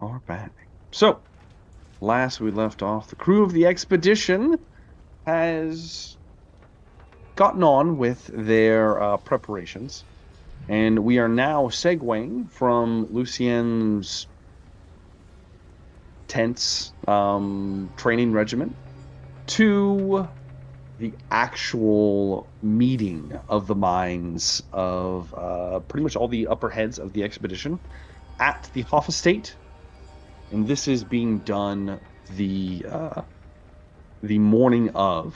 are back. So, last we left off, the crew of the expedition has gotten on with their preparations, and we are now segueing from Lucien's tense training regimen to the actual meeting of the minds of pretty much all the upper heads of the expedition at the Hoff Estate. And this is being done the morning of.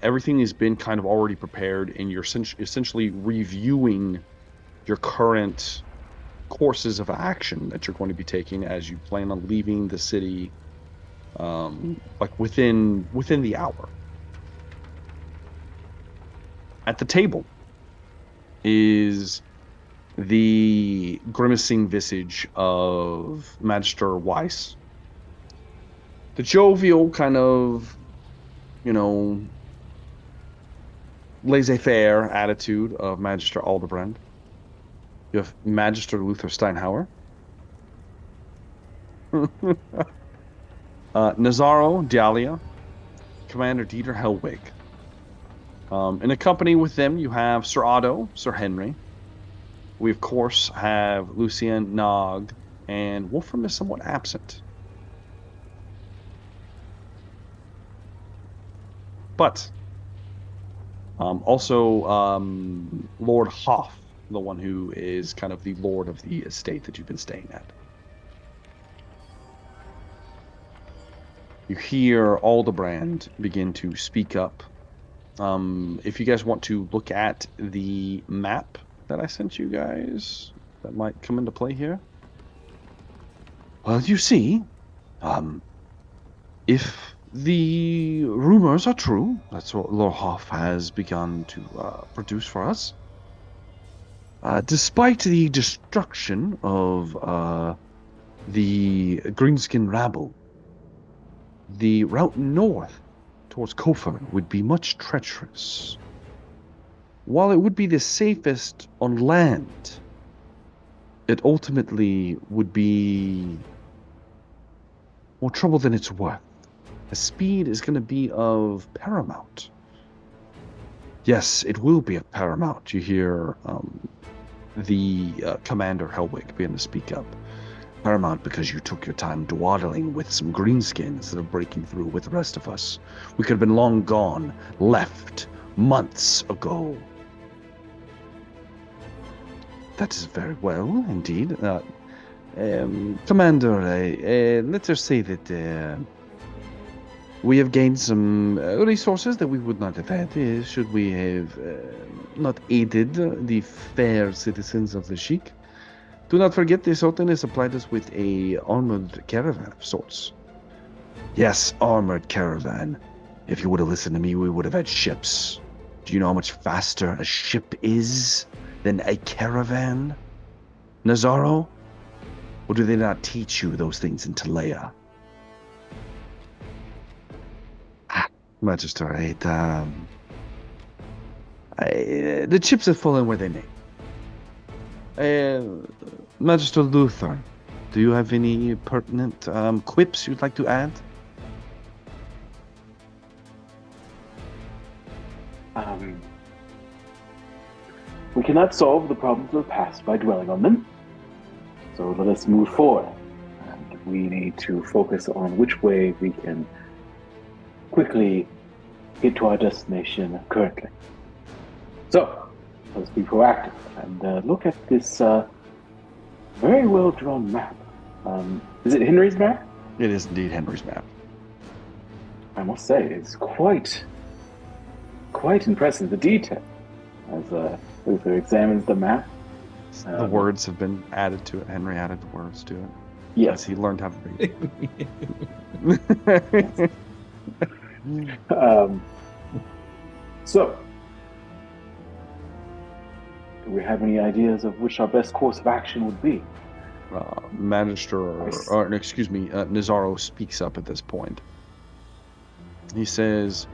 Everything has been kind of already prepared, and you're essentially reviewing your current courses of action that you're going to be taking as you plan on leaving the city, like within the hour. At the table is the grimacing visage of Magister Weiss, the jovial kind of, laissez-faire attitude of Magister Aldebrand. You have Magister Luther Steinhauer, Nazaro Dialia, Commander Dieter Hellwig. In a company with them, you have Sir Otto, Sir Henry. We, of course, have Lucien, Nog, and Wolfram is somewhat absent. But also Lord Hoff, the one who is kind of the lord of the estate that you've been staying at. You hear Aldebrand begin to speak up. If you guys want to look at the map that I sent you guys, that might come into play here. Well, you see, if the rumors are true, that's what Lord Hoff has begun to produce for us. Despite the destruction of the Greenskin rabble, the route north towards Kofar would be much treacherous. While it would be the safest on land, it ultimately would be more trouble than it's worth. The speed is going to be of paramount. Yes, it will be of paramount. You hear the Commander Hellwig begin to speak up. Paramount because you took your time dawdling with some greenskins instead of breaking through with the rest of us. We could have been long gone, left months ago. That is very well, indeed. Commander, let us say that we have gained some resources that we would not have had should we have not aided the fair citizens of the Sheik. Do not forget the Sultan has supplied us with a armored caravan of sorts. Yes, armored caravan. If you would have listened to me, we would have had ships. Do you know how much faster a ship is than a caravan? Nazaro? Or do they not teach you those things in Talea? Magister, the chips have fallen where they may. Magister Luther, do you have any pertinent quips you'd like to add? We cannot solve the problems of the past by dwelling on them. So let us move forward. And we need to focus on which way we can quickly get to our destination currently. So, let's be proactive and look at this very well drawn map. Is it Henry's map? It is indeed Henry's map. I must say, it's quite impressive, the detail, as Luther examines the map. The words have been added to it. Henry added the words to it. Yes. He learned how to read. So, do we have any ideas of which our best course of action would be? Nazaro speaks up at this point. He says,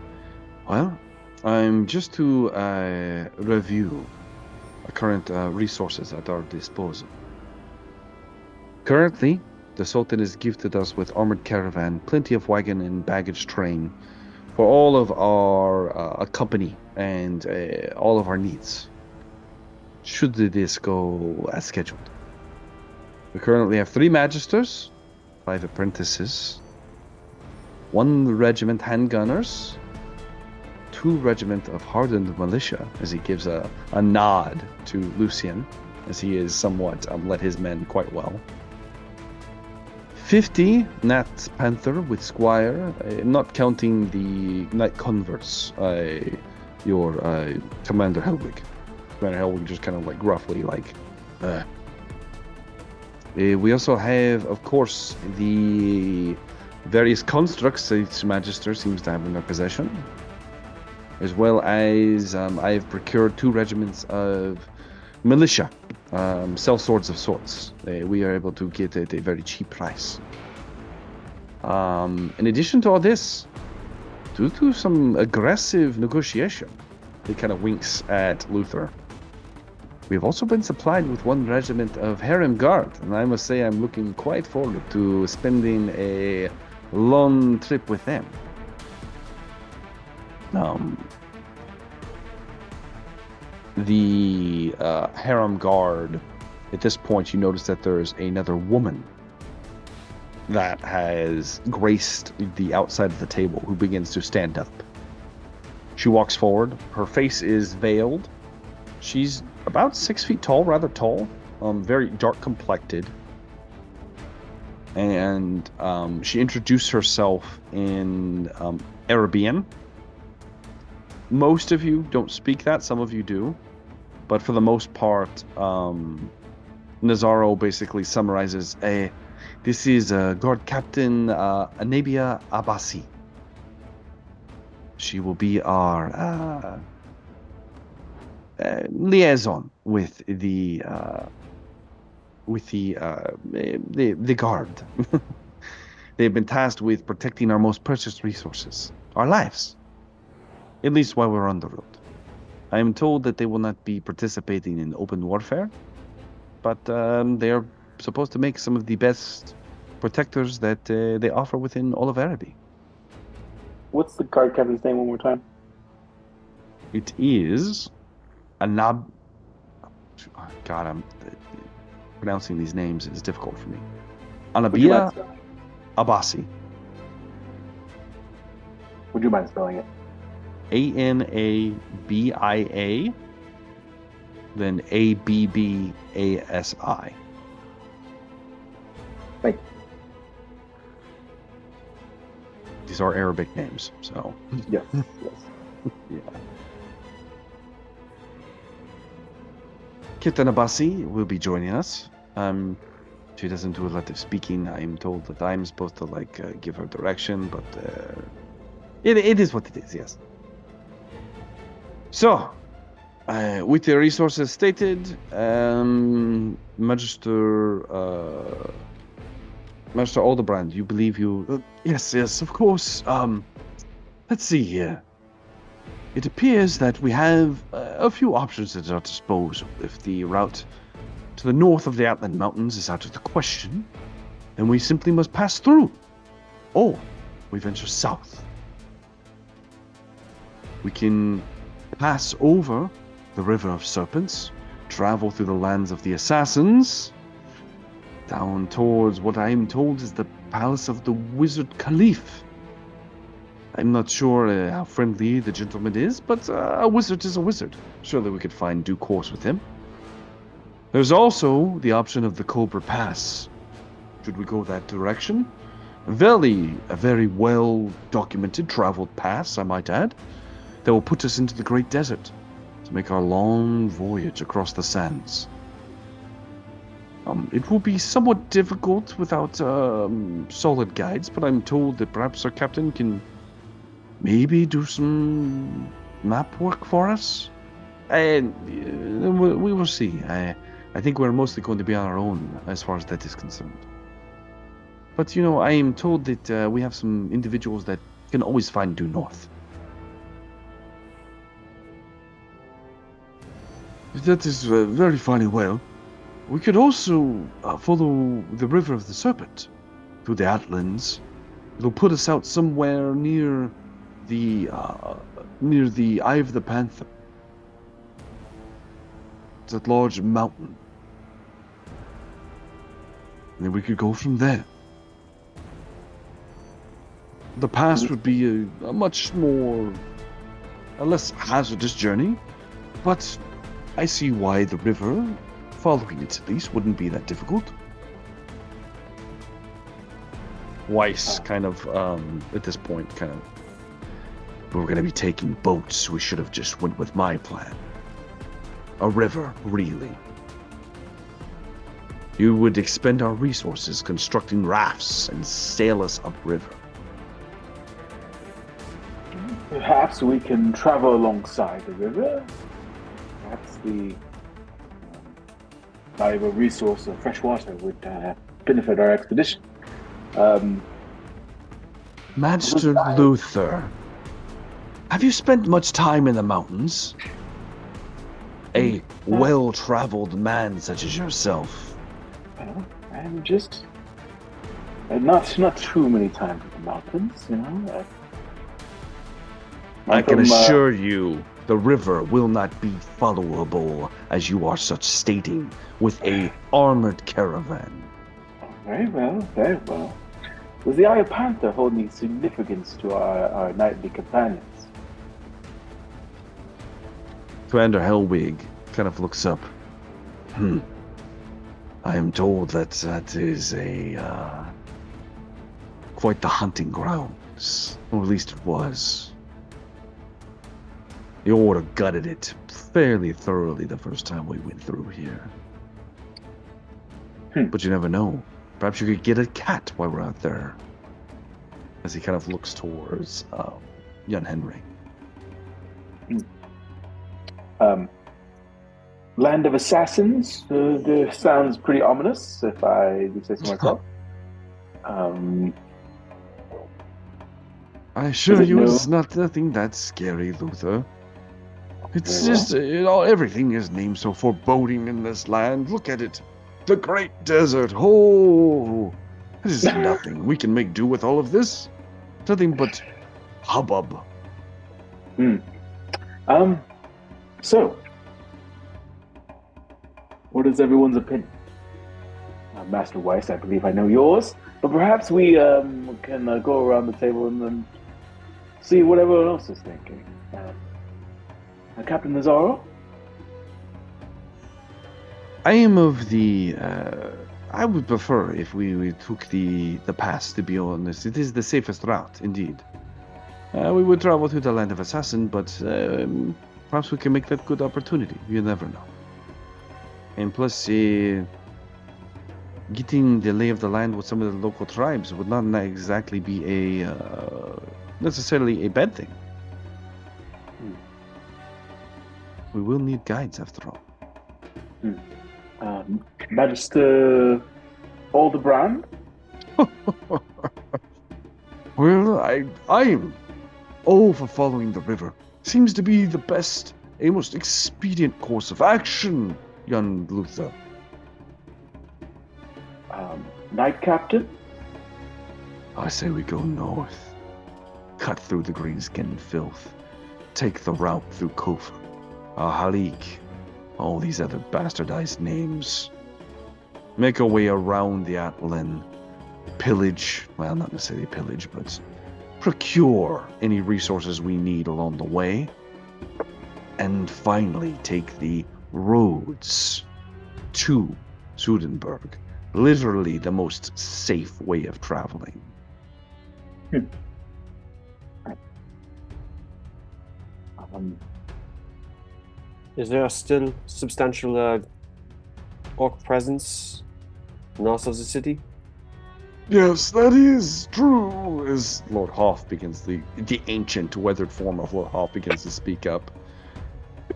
well, I'm just to review current resources at our disposal. Currently, the Sultan has gifted us with armored caravan, plenty of wagon and baggage train for all of our company and all of our needs. Should this go as scheduled. We currently have 3 magisters, 5 apprentices, 1 regiment handgunners, 2 regiment of hardened militia, as he gives a nod to Lucien, as he is somewhat led his men quite well. 50 Nat Panther with Squire, not counting the Knight Converts, your Commander Helwig. Commander Helwig just kind of like gruffly we also have, of course, the various constructs each Magister seems to have in their possession, as well as I have procured 2 regiments of militia, sell swords of sorts. We are able to get at a very cheap price. In addition to all this, due to some aggressive negotiation, he kind of winks at Luther. We've also been supplied with 1 regiment of Harem Guard, and I must say I'm looking quite forward to spending a long trip with them. The Harem Guard, at this point you notice that there's another woman that has graced the outside of the table who begins to stand up. She walks forward. Her face is veiled. She's about 6 feet tall, rather tall, very dark complected. And she introduced herself in Arabian. Most of you don't speak that, some of you do. But for the most part, Nazaro basically summarizes, this is Guard Captain Anabia Abbasi. She will be our liaison with the guard. They've been tasked with protecting our most precious resources, our lives, at least while we're on the road. I am told that they will not be participating in open warfare, but they are supposed to make some of the best protectors that they offer within all of Araby. What's the guard captain's name one more time? It is God, pronouncing these names is difficult for me. Anabia Abbasi. Would you mind spelling it? Anabia, then Abbasi. Thank you. These are Arabic names, so. Yes. Yeah. Captain Abbasi will be joining us. She doesn't do a lot of speaking. I'm told that I'm supposed to give her direction, but it is what it is. Yes. So, with the resources stated, Magister Aldebrand, you believe you? Yes, of course. Let's see here. It appears that we have a few options at our disposal. If the route to the north of the Outland Mountains is out of the question, then we simply must pass through. Or we venture south. We can pass over the River of Serpents, travel through the lands of the Assassins, down towards what I am told is the palace of the Wizard Caliph. I'm not sure how friendly the gentleman is, but a wizard is a wizard. Surely we could find due course with him. There's also the option of the Cobra Pass. Should we go that direction? A very well-documented, traveled pass, I might add, that will put us into the Great Desert to make our long voyage across the sands. It will be somewhat difficult without solid guides, but I'm told that perhaps our captain can maybe do some map work for us. And we will see. I think we're mostly going to be on our own as far as that is concerned. But I am told that we have some individuals that can always find due north. That is very fine and well. We could also follow the River of the Serpent through the Outlands. It'll put us out somewhere near the Eye of the Panther. It's a large mountain. And then we could go from there. The pass would be a much a less hazardous journey, but I see why the river, following it at least, wouldn't be that difficult. Weiss kind of, at this point, if we're going to be taking boats, we should have just went with my plan. A river, really. You would expend our resources constructing rafts and sail us upriver. Perhaps we can travel alongside the river. Perhaps the valuable resource of fresh water would benefit our expedition. Master Luther, have you spent much time in the mountains? A well-traveled man such as yourself. I'm just not too many times in the mountains, you know. I can assure you, the river will not be followable, as you are such stating, with a armored caravan. Very well, very well. Does the Eye of Panther hold any significance to our nightly companions? Commander Hellwig kind of looks up. I am told that is quite the hunting grounds, or at least it was. The Order gutted it fairly thoroughly the first time we went through here. But you never know. Perhaps you could get a cat while we're out there. As he kind of looks towards young Henry. Land of Assassins sounds pretty ominous, if I do say so myself. I assure you, it's nothing that scary, Luther. It's just, everything is named so foreboding in this land. Look at it. The Great Desert. Oh, this is nothing. We can make do with all of this. Nothing but hubbub. So, what is everyone's opinion? Master Weiss, I believe I know yours, but perhaps we can go around the table and then see what everyone else is thinking. Captain Nazaro? I am of the... I would prefer if we took the pass, to be honest. It is the safest route, indeed. We would travel through the Land of Assassin, but perhaps we can make that good opportunity. You never know. And plus, getting the lay of the land with some of the local tribes would not exactly be necessarily a bad thing. We will need guides, after all. Magister Aldebrand? Well, I am all for following the river. Seems to be the best, a most expedient course of action, young Luther. Knight Captain? I say we go north. Cut through the greenskin filth. Take the route through Kofa, Halik, all these other bastardized names. Make our way around the Atlan. Pillage, well, not necessarily pillage, but procure any resources we need along the way. And finally take the roads to Sudenburg. Literally the most safe way of traveling. Is there still substantial orc presence north of the city? Yes, that is true, as Lord Hoff begins, the ancient, weathered form of Lord Hoff begins to speak up.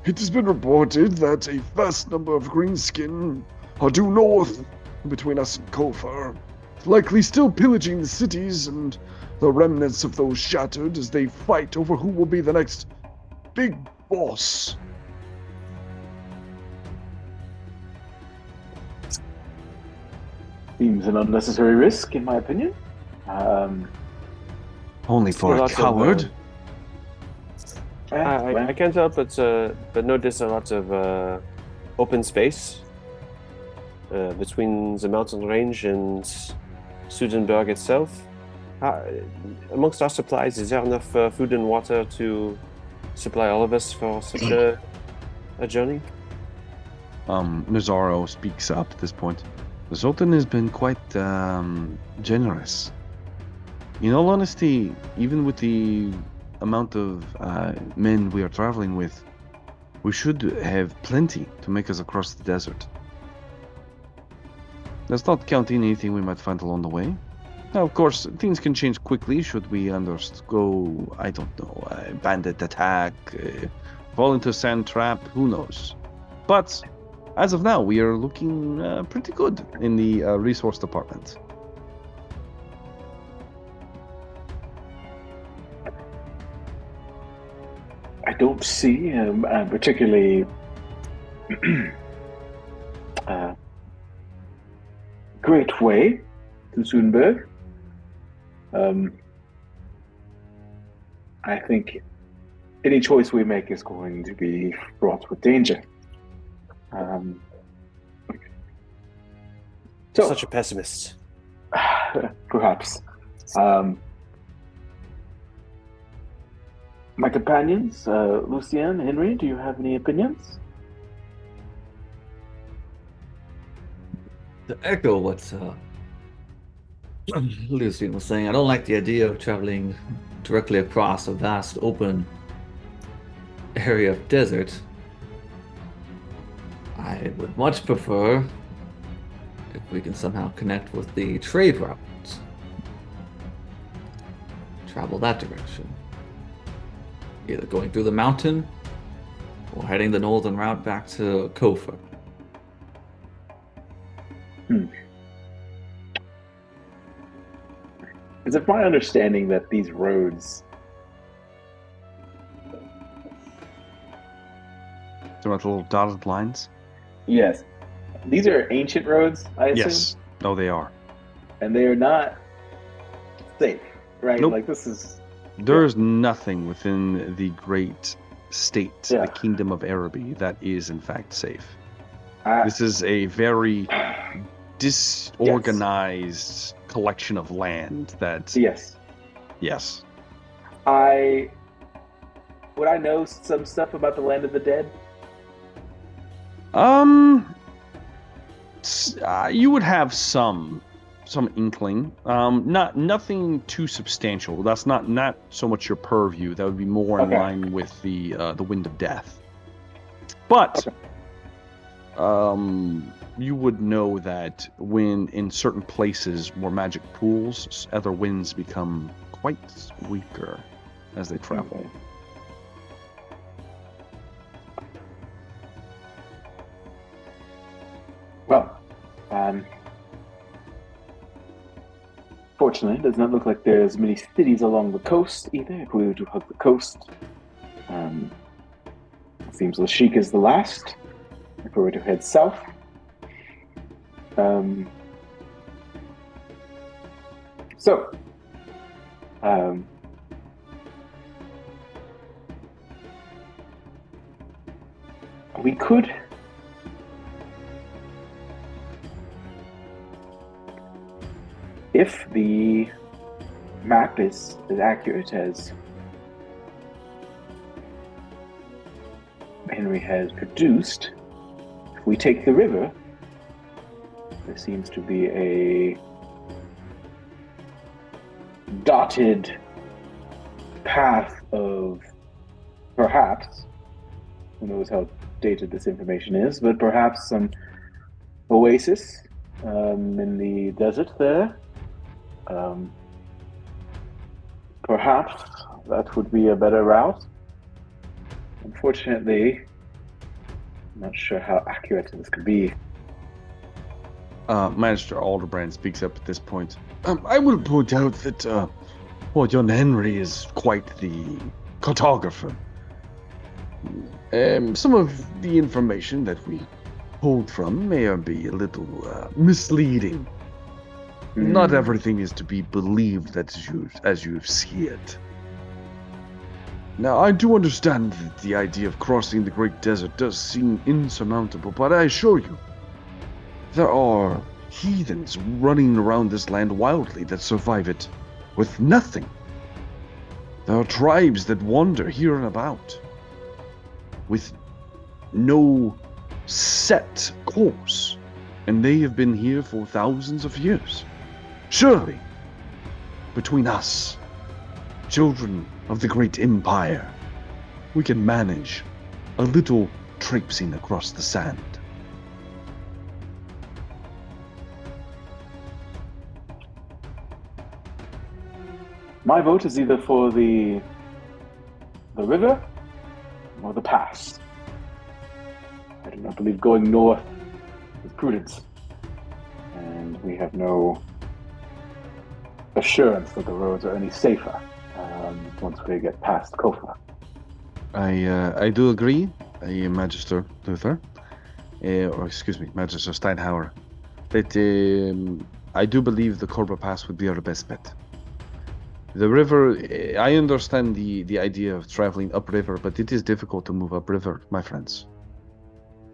It has been reported that a vast number of greenskin are due north between us and Kofar, likely still pillaging the cities and the remnants of those shattered as they fight over who will be the next big boss. Seems an unnecessary risk, in my opinion. Only for a lots of, coward. I can't help but notice a lot of open space between the mountain range and Sudenburg itself. Amongst our supplies, is there enough food and water to supply all of us for such a journey? Nazaro speaks up at this point. The Sultan has been quite generous. In all honesty, even with the amount of men we are traveling with, we should have plenty to make us across the desert. That's not counting anything we might find along the way. Now, of course, things can change quickly should we undergo, I don't know, a bandit attack, fall into a sand trap, who knows. But as of now, we are looking pretty good in the resource department. I don't see particularly great way to Sudenburg. I think any choice we make is going to be fraught with danger. So, Such a pessimist. perhaps. My companions, Lucien, Henry, do you have any opinions? To echo what Lucien was saying, I don't like the idea of traveling directly across a vast open area of desert. I would much prefer if we can somehow connect with the trade routes. Travel that direction. Either going through the mountain or heading the northern route back to Kofor. Is it my understanding that these roads... So about the little dotted lines? Yes. These are ancient roads, I assume? Yes. No, they are. And they are not safe, right? Nope. Like, this is... There's nothing within the great state, the Kingdom of Araby, that is in fact safe. This is a very disorganized collection of land that... Yes. Yes. Would I know some stuff about the Land of the Dead? You would have some inkling. Nothing too substantial. That's not so much your purview. That would be more in line with the Wind of Death. But you would know that when in certain places where magic pools, other winds become quite weaker as they travel. Okay. Well, fortunately, it does not look like there's many cities along the coast either. If we were to hug the coast, it seems Lashik is the last. If we were to head south, we could if the map is as accurate as Henry has produced, if we take the river, there seems to be a dotted path of perhaps, who knows how dated this information is, but perhaps some oasis in the desert there. Perhaps that would be a better route. Unfortunately, I'm not sure how accurate this could be. Magister Alderbrand speaks up at this point. I will point out that young Henry is quite the cartographer. Some of the information that we pulled from may be a little misleading. Not Hmm. everything is to be believed as you see it. Now, I do understand that the idea of crossing the Great Desert does seem insurmountable, but I assure you, there are heathens running around this land wildly that survive it with nothing. There are tribes that wander here and about with no set course, and they have been here for thousands of years. Surely, between us, children of the great empire, we can manage a little traipsing across the sand. My vote is either for the river or the pass. I do not believe going north is prudent, and we have no assurance that the roads are any safer once we get past Kofa. I do agree, Magister Luther, or excuse me, Magister Steinhauer, that I do believe the Korba Pass would be our best bet. The river, I understand the idea of traveling upriver, but it is difficult to move upriver, my friends.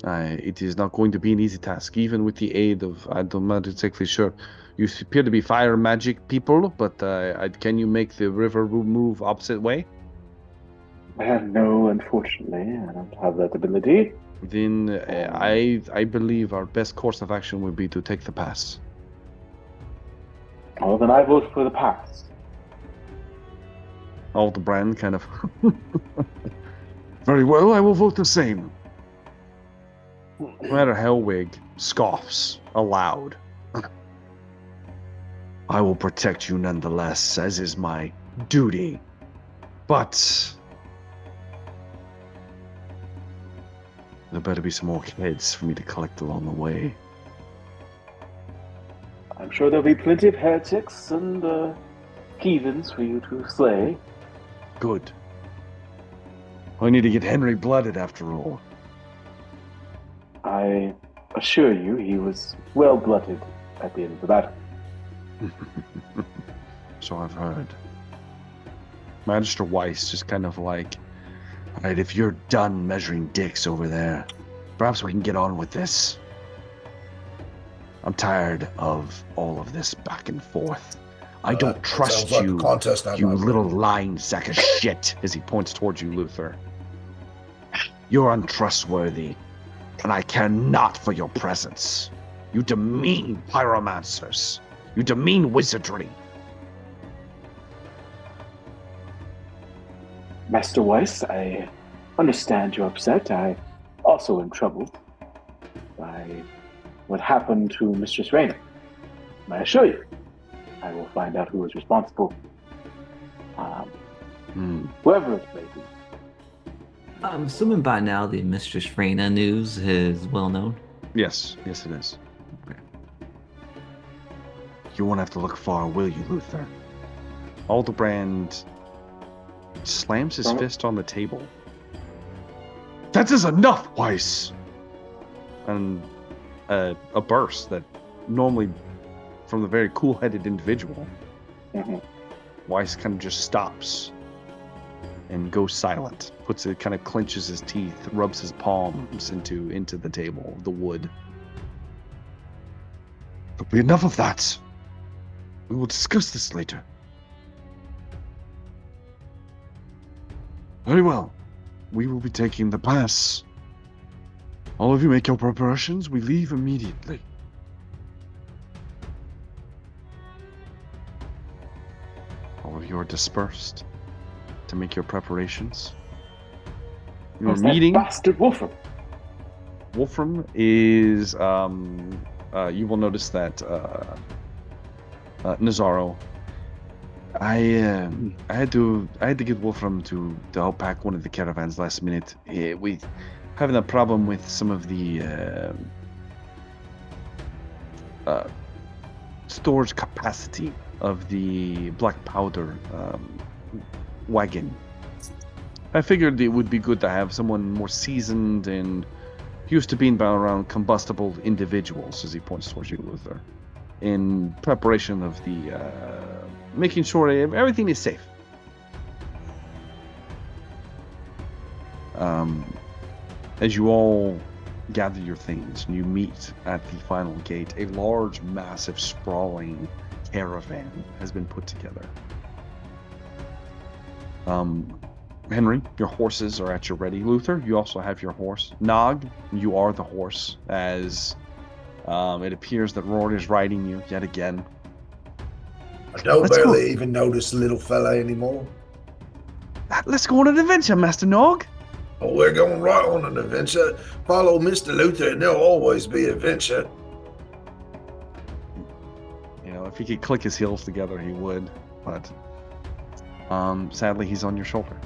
It is not going to be an easy task, even with the aid of, I'm not exactly sure. You appear to be fire magic people, but can you make the river move opposite way? No, unfortunately, I don't have that ability. Then I believe our best course of action would be to take the pass. Well, then I vote for the pass. Aldebrand kind of... Very well, I will vote the same. Commander Hellwig scoffs aloud. I will protect you nonetheless, as is my duty. But there better be some more heads for me to collect along the way. I'm sure there'll be plenty of heretics and heathens for you to slay. Good. I need to get Henry blooded after all. I assure you, he was well blooded at the end of the battle. So I've heard. Magister Weiss just kind of like, all right, if you're done measuring dicks over there, perhaps we can get on with this. I'm tired of all of this back and forth. I don't trust sounds like a you, contest now, you my little friend. lying sack of shit, as he points towards you, Luther. You're untrustworthy, and I care not for your presence. You demean pyromancers. You demean wizardry. Master Weiss, I understand you're upset. I also am troubled by what happened to Mistress Raina. I assure you, I will find out who is responsible. Whoever it may be. I'm assuming by now the Mistress Raina news is well known. Yes, yes it is. Okay. You won't have to look far, will you, Luther? Aldebrand slams his fist on the table. That is enough, Weiss! And a burst that normally, from the very cool-headed individual, Weiss kind of just stops and goes silent. Kind of clenches his teeth, rubs his palms into the table, the wood. There'll be enough of that. We will discuss this later. Very well. We will be taking the pass. All of you make your preparations. We leave immediately. All of you are dispersed to make your preparations. Your Who's that meeting. bastard Wolfram? Wolfram is. You will notice that Nazaro. I had to get Wolfram to help pack one of the caravans last minute. We having a problem with some of the storage capacity of the black powder wagon. I figured it would be good to have someone more seasoned and used to being around combustible individuals, as he points towards you, Luther. in preparation of the making sure everything is safe. As you all gather your things and you meet at the final gate, a large, massive, sprawling caravan has been put together. Henry, your horses are at your ready. Luther, you also have your horse. Nog, you are the horse, as it appears that Rory is riding you yet again. I don't Let's go. barely even know this little fella anymore. Let's go on an adventure, Master Nog. Oh, we're going right on an adventure. Follow Mr. Luther and there'll always be adventure. You know, if he could click his heels together, he would. But sadly, he's on your shoulder.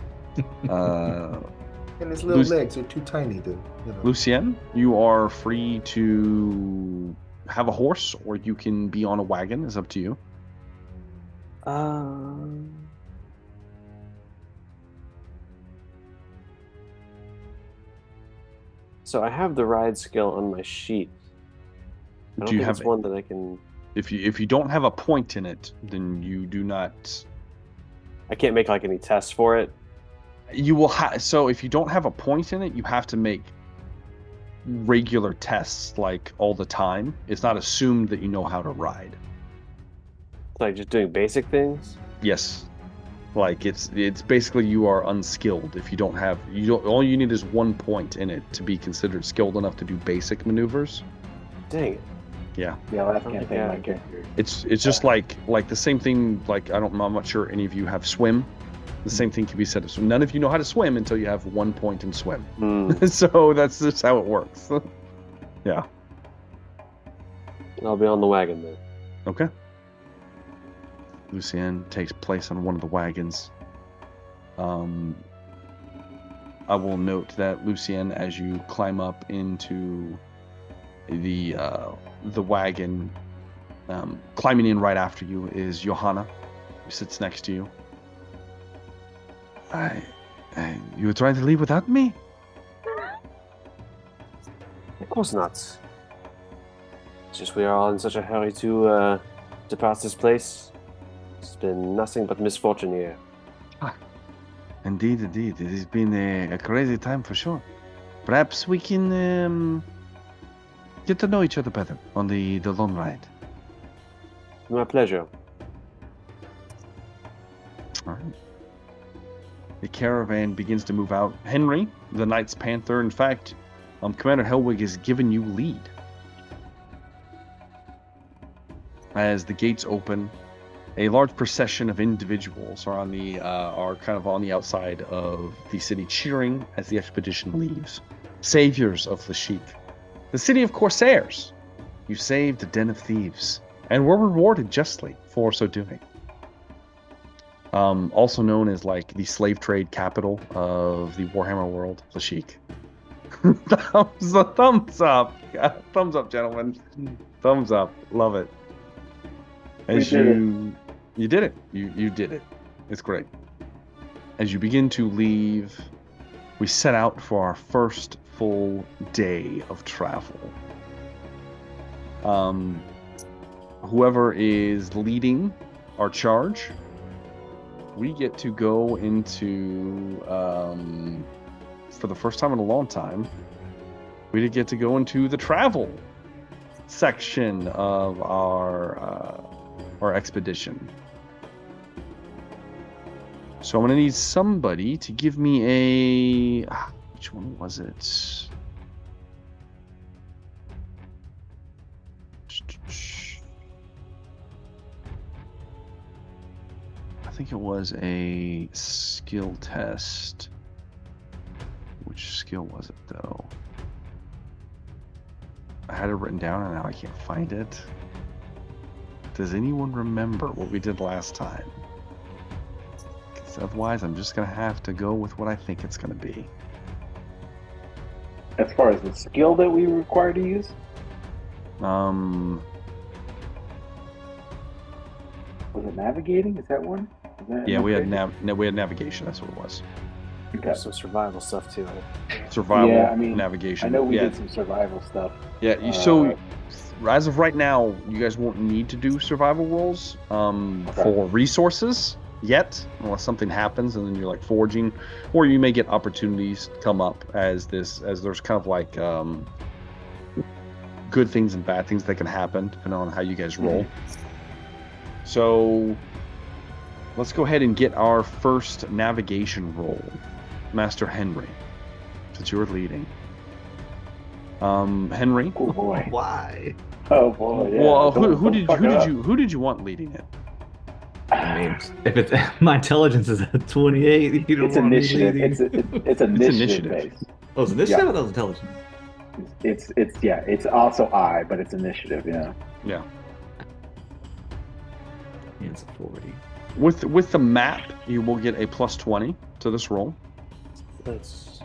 And his little legs are too tiny to, Lucien, you are free to have a horse, or you can be on a wagon. It's up to you. So I have the ride skill on my sheet. I don't Do you think have it's one that I can... If you don't have a point in it, then you do not. I can't make like any tests for it. You will have. So if you don't have a point in it, you have to make regular tests like all the time. It's not assumed that you know how to ride. Like just doing basic things. Yes, like it's basically you are unskilled if you don't have all you need is 1 point in it to be considered skilled enough to do basic maneuvers. Dang it. Yeah. Yeah, last campaign, my character. It's just like the same thing. Like I'm not sure any of you have swim. The same thing can be said of swim. None of you know how to swim until you have 1 point in swim. So that's just how it works. Yeah. I'll be on the wagon then. Okay. Lucien takes place on one of the wagons. I will note that Lucien, as you climb up into the wagon, climbing in right after you is Johanna, who sits next to you. You were trying to leave without me? Of course not. It's just we are all in such a hurry to depart this place. It's been nothing but misfortune here. Indeed. It has been a crazy time for sure. Perhaps we can get to know each other better on the long ride. My pleasure. All right. The caravan begins to move out. Henry, the Knights Panther, in fact, Commander Helwig has given you lead. As the gates open, a large procession of individuals are kind of on the outside of the city, cheering as the expedition leaves. Saviors of Lashik, the city of Corsairs. You saved a den of thieves, and were rewarded justly for so doing. Also known as like the slave trade capital of the Warhammer world, Lashik. Thumbs up, thumbs up, gentlemen. Thumbs up, love it. As you did it. You did it. It's great. As you begin to leave, we set out for our first full day of travel. Whoever is leading our charge, we get to go into, for the first time in a long time, we get to go into the travel section of our expedition. So I'm going to need somebody to give me a... which one was it? I think it was a skill test. Which skill was it, though? I had it written down and now I can't find it. Does anyone remember what we did last time? Because otherwise I'm just going to have to go with what I think it's going to be. As far as the skill that we were required to use? Was it navigating? Is that one? Yeah, we had navigation. That's what it was. Okay. There's some survival stuff too. Survival, Yeah, I mean, navigation. I know we did some survival stuff. Yeah, so as of right now, you guys won't need to do survival rolls for resources yet, unless something happens and then you're like foraging, or you may get opportunities come up as there's kind of like good things and bad things that can happen depending on how you guys roll. So let's go ahead and get our first navigation roll. Master Henry, since you're leading. Henry. Oh boy. Why? Oh boy. Yeah. Well, Don't who did you want leading it? I mean, if it's my intelligence is at 28, you don't It's want me initiative. leading. It's initiative initiative. based. Oh, it's initiative or that was intelligence? It's also but it's initiative. Yeah. Yeah. Yeah, it's a 40. With the map, you will get a plus 20 to this roll. That's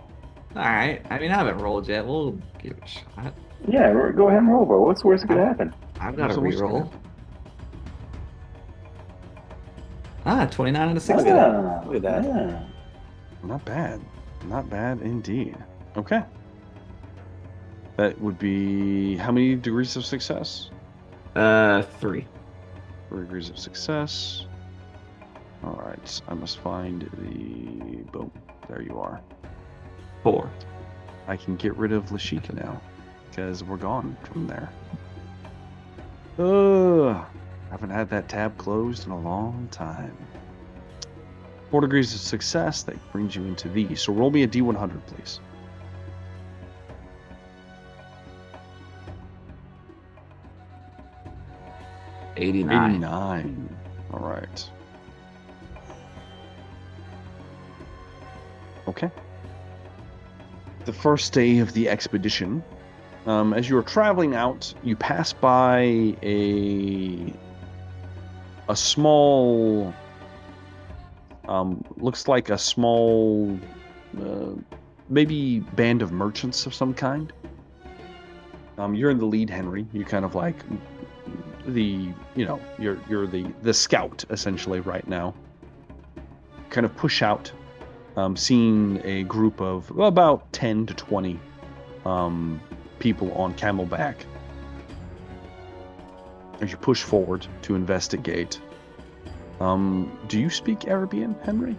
All right. I mean, I haven't rolled yet. We'll give it a shot. Yeah. Go ahead and roll, bro. What's worst that could happen? I've got a So what's reroll. 29 and a 60. Yeah. Look at that. Yeah. Not bad. Not bad indeed. Okay. That would be how many degrees of success? 3. 3 degrees of success. All right. I must find the boom. There you are. 4. I can get rid of Lashika now because we're gone from there. Haven't had that tab closed in a long time. 4 degrees of success, that brings you into these. So roll me a D100, please. 89. 89. All right. Okay. The first day of the expedition, as you are traveling out, you pass by a small, looks like a small, maybe band of merchants of some kind. You're in the lead, Henry. You kind of like you're the scout essentially right now. Kind of push out, seeing a group of about 10 to 20 people on camelback. As you push forward to investigate, do you speak Arabian, Henry?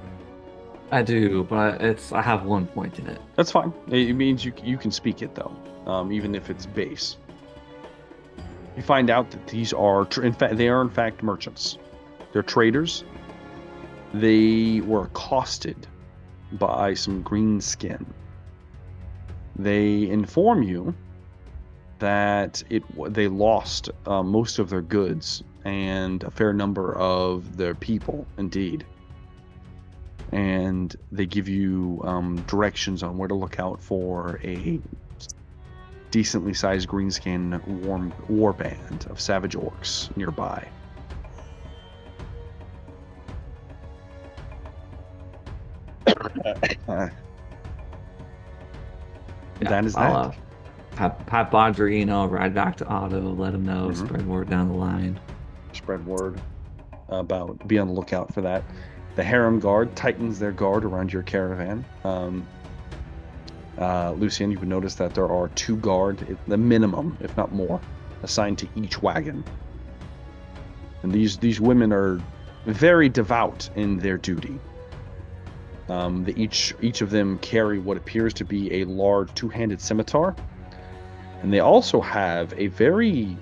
I do, but I have 1 point in it. That's fine. It means you can speak it though, even if it's base. You find out that these are, they are in fact merchants. They're traders. They were accosted by some green skin. They inform you that they lost most of their goods and a fair number of their people, indeed. And they give you directions on where to look out for a decently sized greenskin war band of savage orcs nearby. That is that. Pat Badger, ride back to Otto, let him know, spread word down the line. Spread word about, be on the lookout for that. The harem guard tightens their guard around your caravan. Lucian, you would notice that there are 2 guard, the minimum, if not more, assigned to each wagon. And these women are very devout in their duty. Each of them carry what appears to be a large 2-handed scimitar, and they also have a very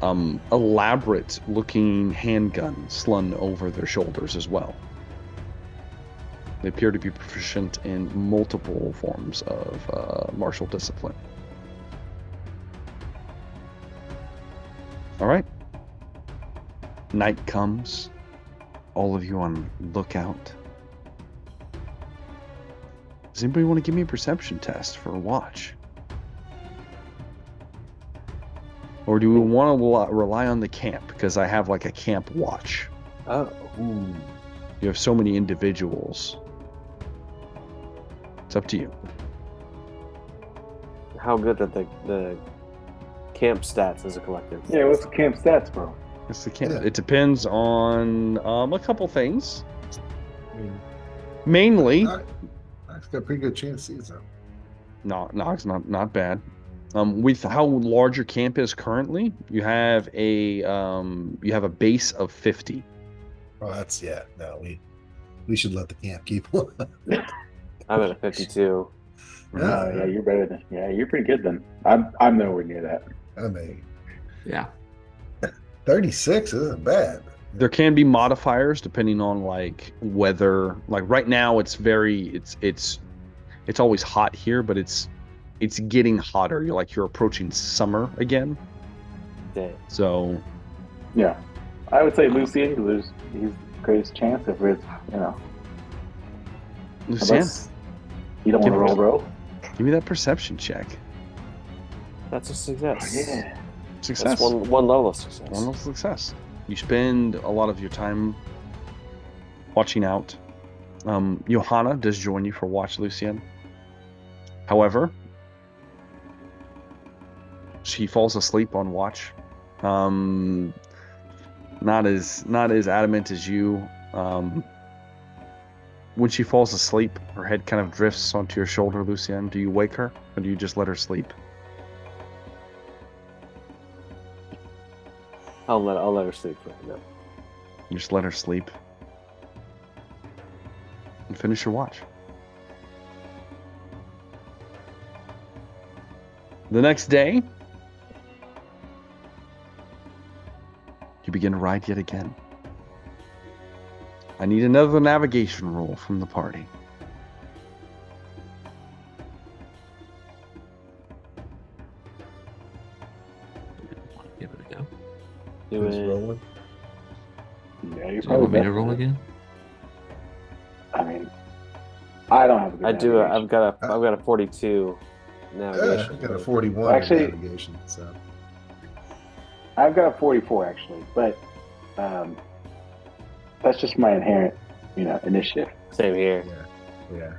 elaborate looking handgun slung over their shoulders as well. They appear to be proficient in multiple forms of martial discipline. All right. Night comes. All of you on lookout. Does anybody want to give me a perception test for a watch? Or do we want to rely on the camp? Because I have like a camp watch. oh. Ooh. You have so many individuals. It's up to you. How good that the camp stats as a collective. Yeah. What's the camp stats, bro? It's the camp. Yeah. It depends on a couple things. Mainly, I've got a pretty good chance to see some. no, it's not bad. With how large your camp is currently, you have a base of 50. Oh, that's no, we should let the camp keep. I'm at a 52. Yeah, you're better than. Yeah, you're pretty good then. I'm nowhere near that. I mean, Yeah. 36 isn't bad. There can be modifiers depending on like weather. Like right now, it's always hot here, but it's getting hotter. You're approaching summer again. Dang. So Yeah, I would say Lucian because he's the greatest chance if it's Lucian, unless you don't want to roll, bro. give me that perception check. That's a success. Yeah. Success. That's one level of success. One of success. You spend a lot of your time watching out. Johanna does join you for watch, Lucien. However, she falls asleep on watch. Not as adamant as you. When she falls asleep, her head kind of drifts onto your shoulder, Lucien. Do you wake her, or do you just let her sleep? I'll let her sleep right now. You just let her sleep and finish your watch. The next day, you begin to ride yet again. I need another navigation roll from the party. Give it a go. Do Who's it. rolling? Yeah, you're Do you probably want me to better. roll again? I mean, I don't have a good I do. navigation. I've got a 42 navigation. I got a 41 Actually- in navigation. So I've got a 44 actually, but that's just my inherent, initiative. Same here. yeah.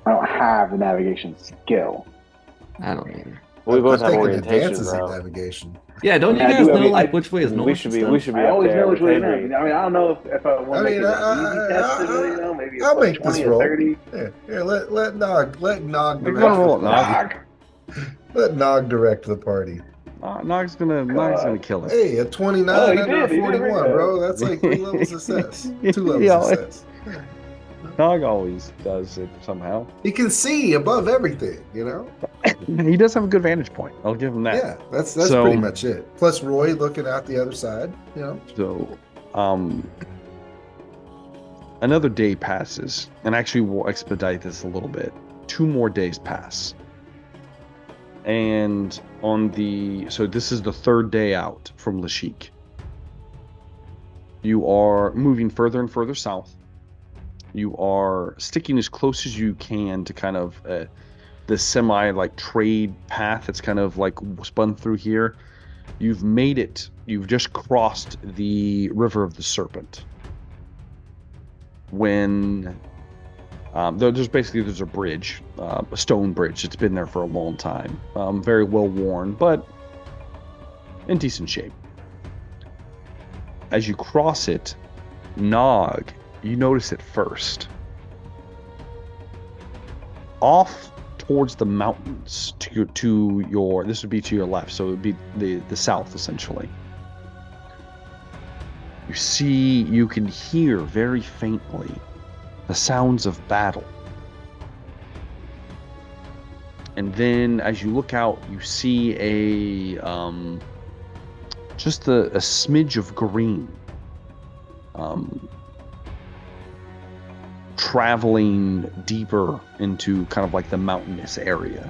I don't have the navigation skill. I don't either. We both I've have taken orientation, advances in bro. navigation. Yeah, don't you I guys do, I know mean, like which way is north? We should be. and We stuff? should be I up always there know which with way to know. Avery. I mean, I don't know if I want to make it an easy test, maybe I'll it's make this 20 or roll. 30. Here, let Nog direct We're gonna roll it, the Nog. party. Let Nog direct the party. Nog's gonna kill it. Hey, a 29 Oh, he under did, he a did very 41, good. bro. That's like 3 levels of success. 2 levels Yeah, of success. Yeah. Nog always does it somehow. He can see above everything, He does have a good vantage point. I'll give him that. Yeah, that's So- pretty much it. Plus Roy looking out the other side, So, another day passes, and actually we'll expedite this a little bit. 2 more days pass. And so this is the 3rd day out from Lashik. You are moving further and further south. You are sticking as close as you can to kind of the semi trade path that's kind of spun through here. You've made it. You've just crossed the River of the Serpent. When there's a bridge, a stone bridge. It's been there for a long time. Very well worn, but in decent shape. As you cross it, Nog, you notice it first. Off towards the mountains to your this would be to your left, so it would be the south essentially. You can hear very faintly the sounds of battle. And then as you look out, you see just a smidge of green traveling deeper into kind of like the mountainous area.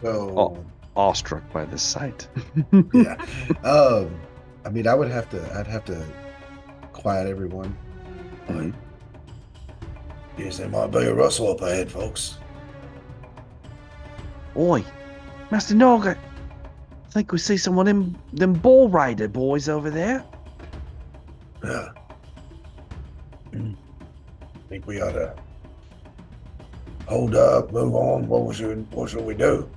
So, Awestruck by this sight. yeah. I mean, I'd have to quiet everyone. Mhm. Yes, there might be a rustle up ahead, folks. Oi, Master Nog, I think we see some of them ball rider boys over there. Yeah. I think we ought to hold up, move on? What should we do?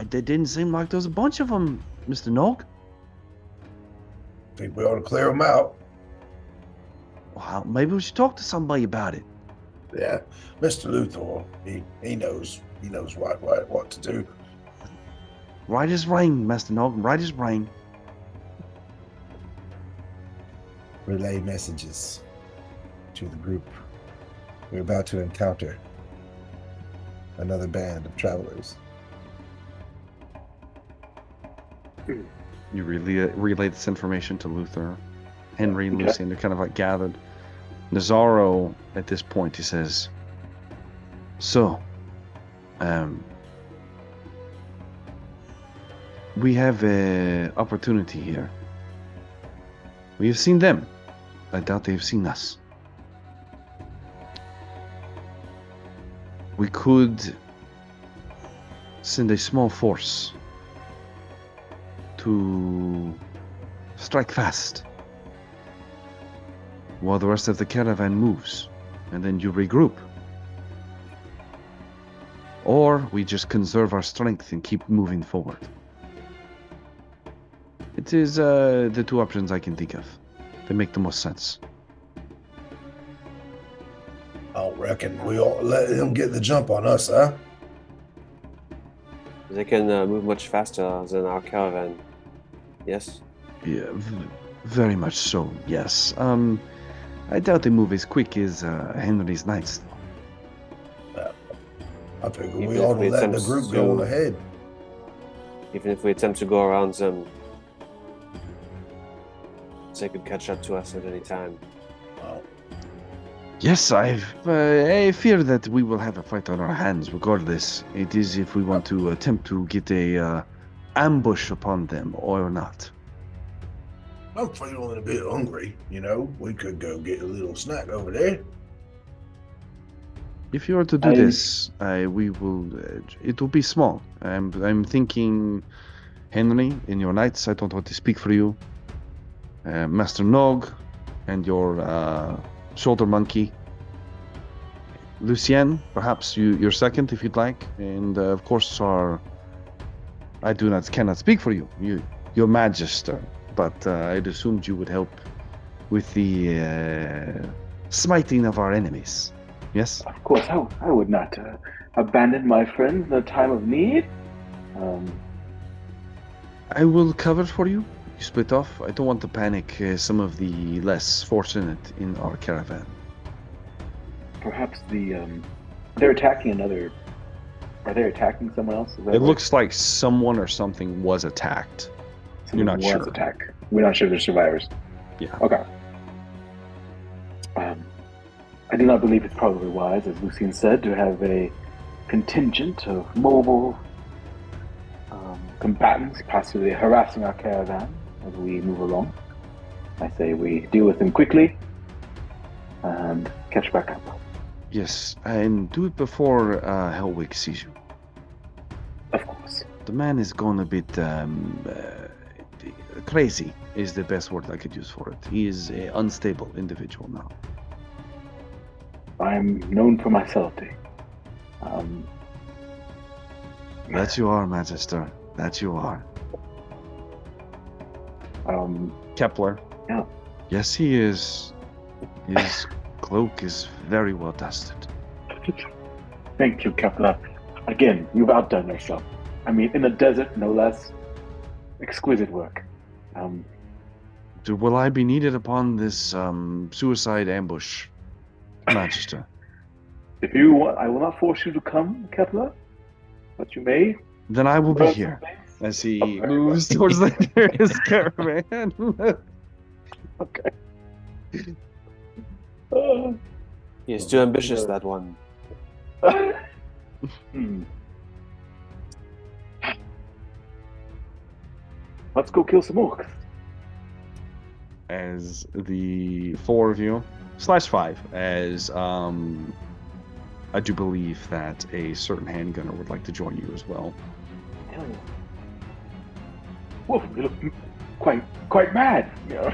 It didn't seem like there was a bunch of them, Mr. Nog. Think we ought to clear them out. Well, maybe we should talk to somebody about it. Yeah, Mr. Luthor, he knows what to do. Right as rain, Master Nog, right as rain. Relay messages to the group. We're about to encounter another band of travelers. You relay this information to Luther. Henry and Lucian are kind of like gathered. Nazaro, at this point, he says, so, we have an opportunity here. We have seen them. I doubt they've seen us. We could send a small force to strike fast while the rest of the caravan moves, and then you regroup. Or we just conserve our strength and keep moving forward. It is the two options I can think of. They make the most sense. I reckon we ought to let him get the jump on us, huh? They can move much faster than our caravan. Yes? Yeah, very much so, yes. I doubt they move as quick as Henry's knights. I figure Even we if ought to we let the attempt group go on to- ahead. Even if we attempt to go around them, they could catch up to us at any time. Yes, I fear that we will have a fight on our hands regardless. It is if we want to attempt to get a ambush upon them or not. I'm feeling a bit hungry, you know. We could go get a little snack over there. If you are to do this, we will. It will be small. I'm thinking, Henry, in your knights. I don't want to speak for you. Master Nog, and your shoulder monkey. Lucien, perhaps you're second if you'd like, and of course I cannot speak for you. Your Magister, but I'd assumed you would help with the smiting of our enemies. Yes? Of course, I would not abandon my friends in a time of need. I will cover for you. You split off. I don't want to panic some of the less fortunate in our caravan. Perhaps they're attacking another. Are they attacking someone else? Is that It right? looks like someone or something was attacked. Someone not was sure. attacked. We're not sure they're survivors. Yeah. Okay. I do not believe it's probably wise, as Lucien said, to have a contingent of mobile combatants possibly harassing our caravan as we move along. I say we deal with them quickly and catch back up. Yes, and do it before Hellwig sees you. Of course. The man is gone a bit crazy is the best word I could use for it. He is an unstable individual now. I'm known for my subtlety. That you are, Magister. That you are. Kepler. Yeah. Yes, he is. His cloak is very well dusted. Thank you, Kepler. Again, you've outdone yourself. I mean, in the desert, no less. Exquisite work. Will I be needed upon this suicide ambush, Magister? If you want, I will not force you to come, Kepler, but you may. Then I will be here. As he moves towards his caravan. Okay. He's too ambitious, that one. Let's go kill some orcs. As the four of you, /5, as I do believe that a certain handgunner would like to join you as well. Hell yeah. Whoa, you look quite mad. You know?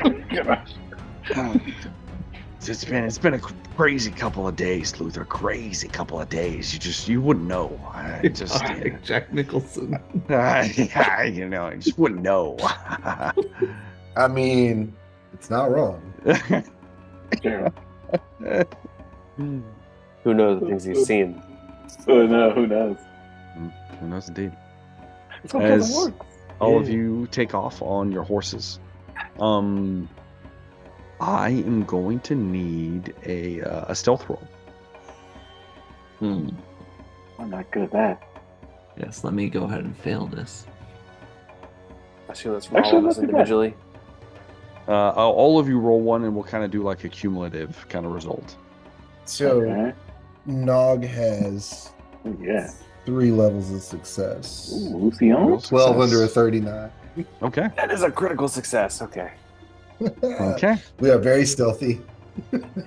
It's been a crazy couple of days, Luther. Crazy couple of days. You wouldn't know. I just Jack Nicholson. you know, I just wouldn't know. I mean, it's not wrong. Sure. Who knows the things he's seen? Oh no, who knows? Who knows indeed. It's all kind of As works. all of you take off on your horses, I am going to need a stealth roll. Hmm. I'm not good at that. Yes, let me go ahead and fail this. Actually, let's roll Actually, all of us not too bad. individually. All of you roll one, and we'll kind of do like a cumulative kind of result. So Okay. Nog has Oh, yeah. 3 levels of success. Ooh, Lucian? Real 12 under a success. 39. Okay. That is a critical success. Okay. Okay. We are very stealthy.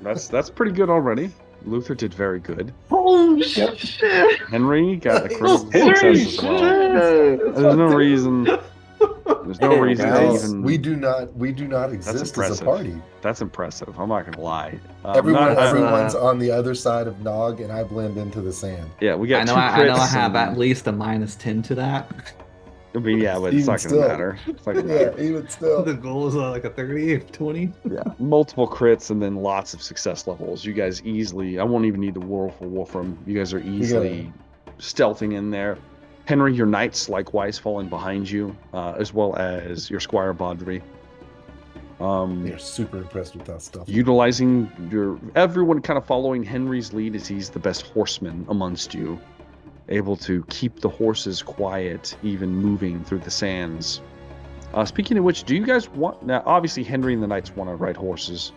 That's pretty good already. Luther did very good. Oh Yep. shit! Henry got a critical Henry! success as well. There's no reason. There's no reason to Guys, even. we do not exist as a impressive. party. That's impressive. I'm not gonna lie. Everyone's on the other side of Nog, and I blend into the sand. Yeah, we got I know. two I know. I crits have and- at least a -10 to that. I mean, yeah, but it's Even not gonna still. matter. It's not gonna Yeah, matter. even still. The goal is like a 30, 20. Yeah, multiple crits and then lots of success levels. You guys easily. I won't even need the roll for Wolfram. You guys are easily stealthing in there. Henry, your knights likewise falling behind you, as well as your Squire Baudry. They're super impressed with that stuff. Utilizing everyone kind of following Henry's lead as he's the best horseman amongst you, able to keep the horses quiet, even moving through the sands. Speaking of which, do you guys want now? Obviously, Henry and the knights want to ride horses.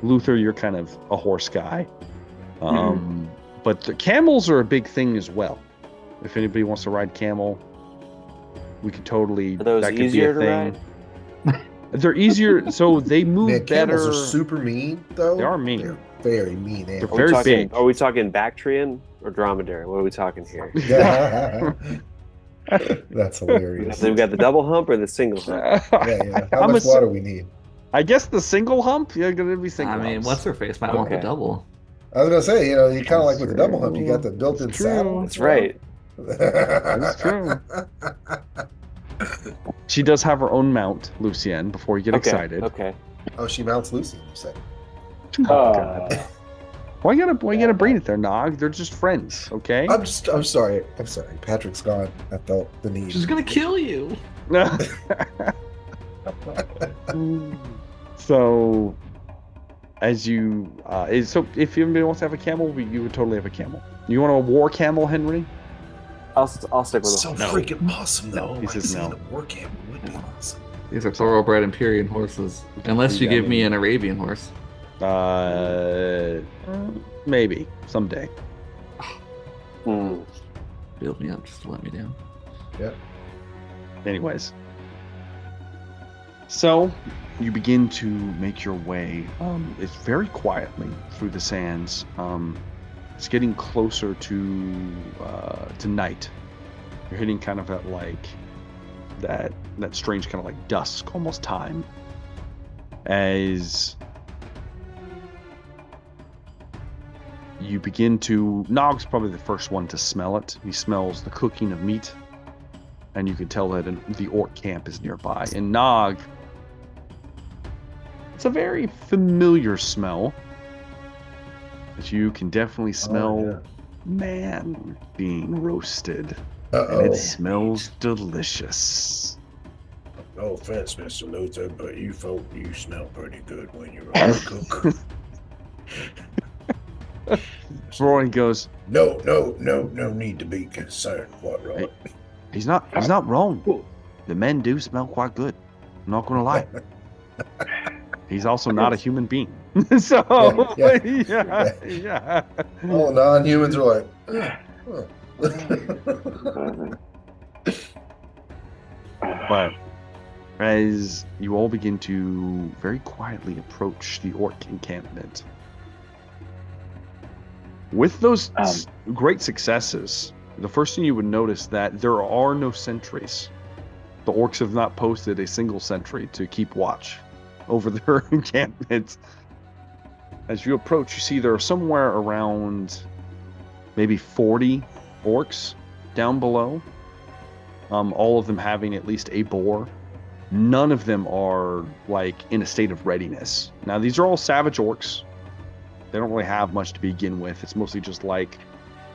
Luther, you're kind of a horse guy, but the camels are a big thing as well. If anybody wants to ride camel, we could totally. Are those that could be easier a to thing. ride? They're easier, so they move Man, better. camels are super mean, though. They are mean. They're very mean animals. Are we Very talking, big. Are we talking Bactrian or Dromedary? What are we talking here? That's hilarious. So we've got the double hump or the single hump? Yeah. How I'm much assu- water we need? I guess the single hump. You're gonna be single. I mean, humps. what's her face might want the Okay. double. I was gonna say, you kind of like That's with the double hump, you got the true. built-in That's true. saddle. That's right. That's true. She does have her own mount, Lucienne. Before you get Okay. excited. Okay. Oh, she mounts Lucy, you said. Oh, God. Why you gotta bring it there, Nog? They're just friends, okay? I'm sorry. Patrick's gone. I felt the need. She's gonna kill you. So, as you, so if anybody wants to have a camel, you would totally have a camel. You want a war camel, Henry? I'll stick with So it. freaking awesome, though. He says no. The war camp would be awesome. These are thoroughbred Empyrean horses. Unless you Yeah, I give me mean- an Arabian horse. Maybe someday. Hmm. Build me up just to let me down. Anyways, so you begin to make your way. It's very quietly through the sands. It's getting closer to night. You're hitting kind of at like that strange kind of like dusk almost time. As you begin to, Nog's probably the first one to smell it. He smells the cooking of meat, and you can tell that the orc camp is nearby. And Nog, it's a very familiar smell, but you can definitely smell man being roasted, Uh-oh. and it smells delicious. No offense, Mr. Luther, but you smell pretty good when you're on the cook. Rory goes, No need to be concerned, what, right? he's not wrong. The men do smell quite good. I'm not gonna lie. He's also not a human being. So yeah. Oh, non-humans are like. But as you all begin to very quietly approach the orc encampment, with those great successes, the first thing you would notice that there are no sentries. The orcs have not posted a single sentry to keep watch over their encampment. As you approach, you see there are somewhere around maybe 40 orcs down below. All of them having at least a boar. None of them are like in a state of readiness. Now, these are all savage orcs. They don't really have much to begin with. It's mostly just like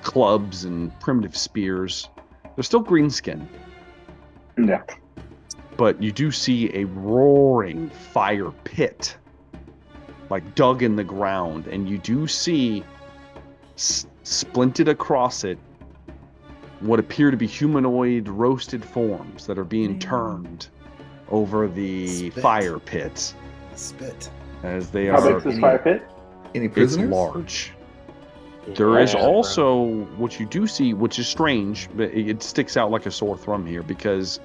clubs and primitive spears. They're still greenskin. Yeah. But you do see a roaring fire pit, like dug in the ground, and you do see splinted across it what appear to be humanoid roasted forms that are being turned over the Spit. fire pit Spit. as they How are. big is this fire pit? Any It's prisoners? large. There is Yeah. also what you do see, which is strange, but it sticks out like a sore thumb here because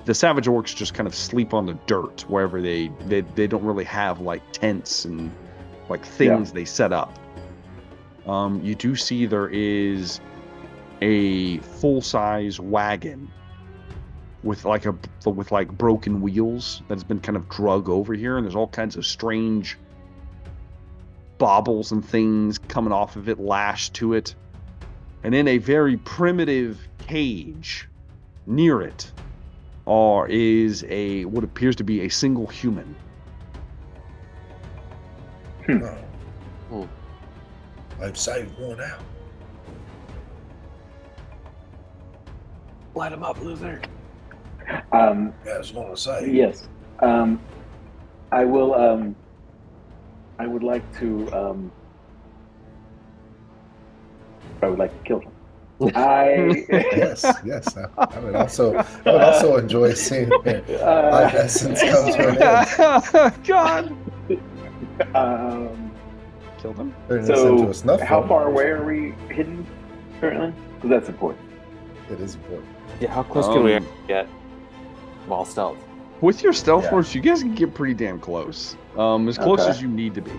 the savage orcs just kind of sleep on the dirt wherever they don't really have like tents and like things they set up. You do see there is a full-size wagon with like broken wheels that's been kind of drug over here, and there's all kinds of strange baubles and things coming off of it, lashed to it. And in a very primitive cage near it is what appears to be a single human. Oh. I've saved one out. Light him up, loser. I just want to say. Yes. I will. I would like to. I would like to kill him. Yes, yes. I would also enjoy seeing life essence come to an end. God. Um, Killed him. Turn this into a so, snuff how film. far away are we hidden currently? Because that's important. It is important. Yeah, how close can we get while stealth? With your stealth Yeah. force, you guys can get pretty damn close. As close Okay. as you need to be.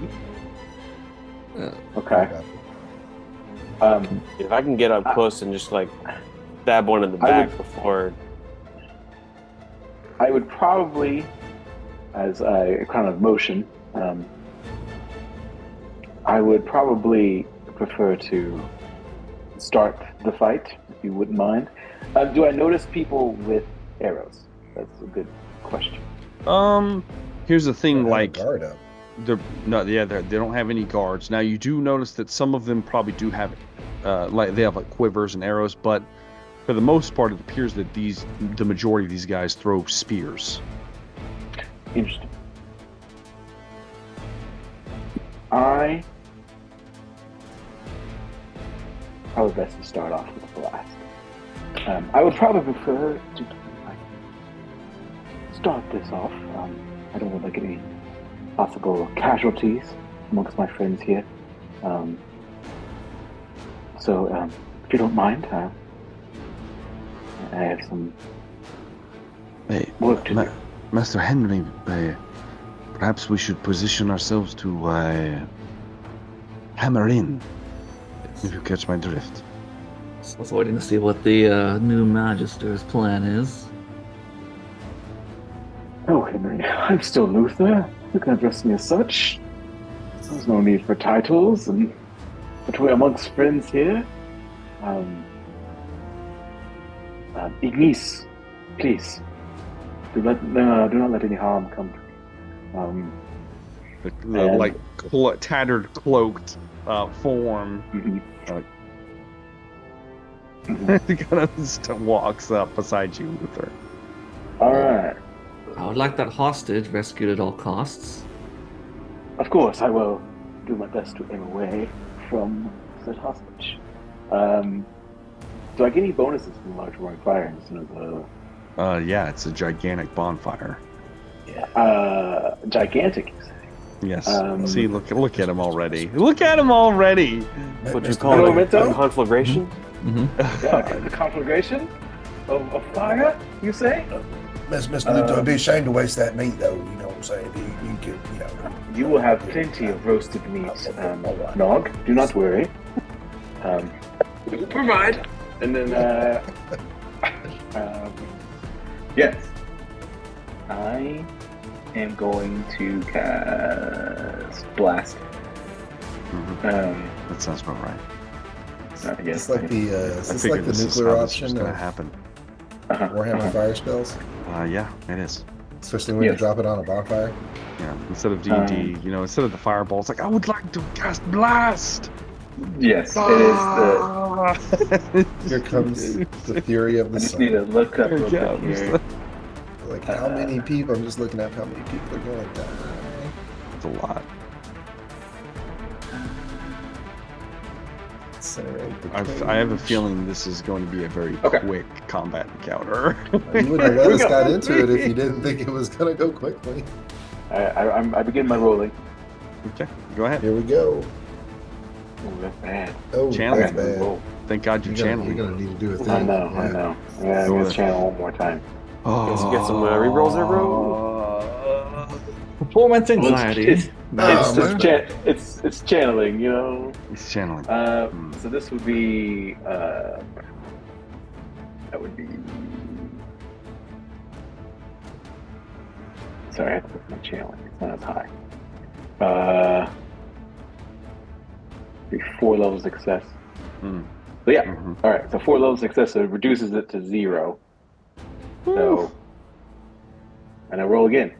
Okay. If I can get up close and just like stab one in the I back would- before. I would probably, as a kind of motion, I would probably prefer to start the fight, if you wouldn't mind. Do I notice people with arrows? That's a good question. Here's the thing, Have a like guard up. they don't have any guards. Now you do notice that some of them probably do have they have like quivers and arrows, but for the most part it appears that the majority of these guys throw spears. Interesting. I would best to start off with a blast. I would probably prefer to start this off. I don't want to get any possible casualties amongst my friends here. So, if you don't mind, I have some Hey, work to do. Master Henry, perhaps we should position ourselves to hammer in, if you catch my drift. I was waiting to see what the new Magister's plan is. Oh, Henry, I'm still Luther. You can address me as such. There's no need for titles, and between amongst friends here. Ignis, please. Do not let any harm come to me. The And- like tattered, cloaked form Mhm. kind of just walks up beside you, Luther. All right. I would like that hostage rescued at all costs. Of course, I will do my best to aim away from said hostage. Do I get any bonuses from large roaring fire instead of Yeah, it's a gigantic bonfire. gigantic? You say? Yes. Um, See, look at him already. Look at him already. What you Mr. call Hello, it? Minto? A conflagration? Mm-hmm. Yeah, the conflagration of fire. You say? Mr. Luther, it'd be a shame to waste that meat, though. You know what I'm saying? You could, you know. You will have plenty of roasted meat, Nog. Do not worry. We will provide. And then, yes, I am going to cast Blast. That sounds about right. I guess. It's like the is I this figured like the this is nuclear how this was option going of to happen. Warhammer fire spells, Yeah, it is. especially when you Yes. drop it on a bonfire. Yeah, instead of D&D, instead of the fireball, it's like, I would like to cast blast. Yes, it is the. Here comes the fury of I the just need to sun. look up There real you go. quick here. Like how many people? I'm just looking at how many people are going down. It's a lot. I have a feeling this is going to be a very quick combat encounter. You wouldn't have let us got into it if you didn't think it was gonna go quickly. I begin my rolling. Okay, go ahead. Here we go. Oh, that's bad. Oh, Channeling. that's bad. Roll. Thank God you're You're channeling. gonna need to do a thing. I know. Yeah, I'm gonna channel one more time. Guess you get some rerolls there, bro. Performance anxiety. It's channeling, you know. He's channeling. So this would be that would be. Sorry, I have to put my channeling. It's not as high. Be 4 levels of success. So yeah, all right. So 4 levels of success, so it reduces it to 0. So, and I roll again.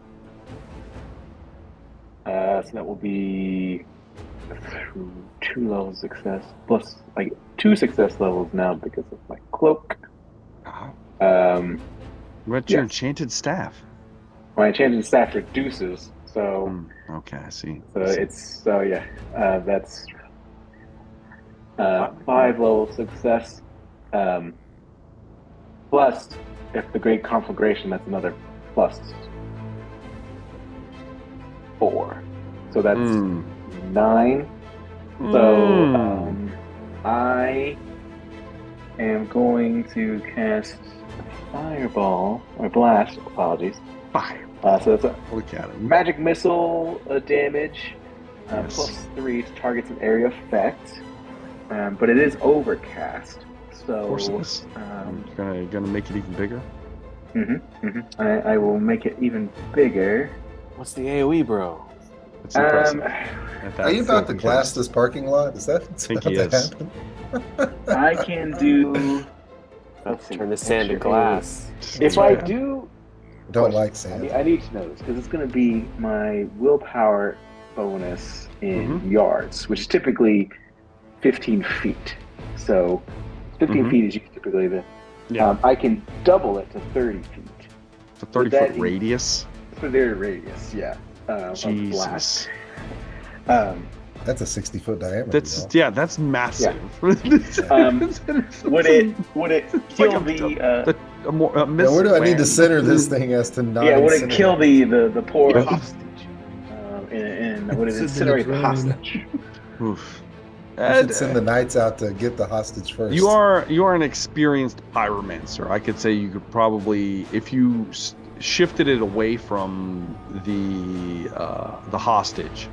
So that will be 2 levels of success plus like 2 success levels now because of my cloak. What's your enchanted staff? My enchanted staff reduces, so okay, I see. So that's 5 levels of success. Plus, if the Great Conflagration, that's another plus 4. So that's 9. So I am going to cast Fireball, or Blast, apologies. Fire. So that's a Look at him. magic missile damage, Yes. plus 3 to targets an area effect. But it is overcast. So, Of course it is. Gonna make it even bigger? I will make it even bigger. What's the AoE, bro? It's impressive. Are you about to glass this parking lot? Is that what's think about he to is. happen? I can do. Let's see, Turn the sand to extra glass. If I do, Don't question. like sand. I need to know this because it's going to be my willpower bonus in yards, which is typically 15 feet. So 15 feet is typically the. Yeah. I can double it to 30 feet. It's a 30-foot radius. For their radius, yeah. Of blast. Jesus. That's a 60-foot diameter. That's massive. Would it kill the? Where do I need to center this thing as to not? Yeah, would it kill the poor hostage? And would it incinerate the hostage? Oof. You should send the knights out to get the hostage first. You are an experienced pyromancer. I could say you could probably, if you shifted it away from the hostage,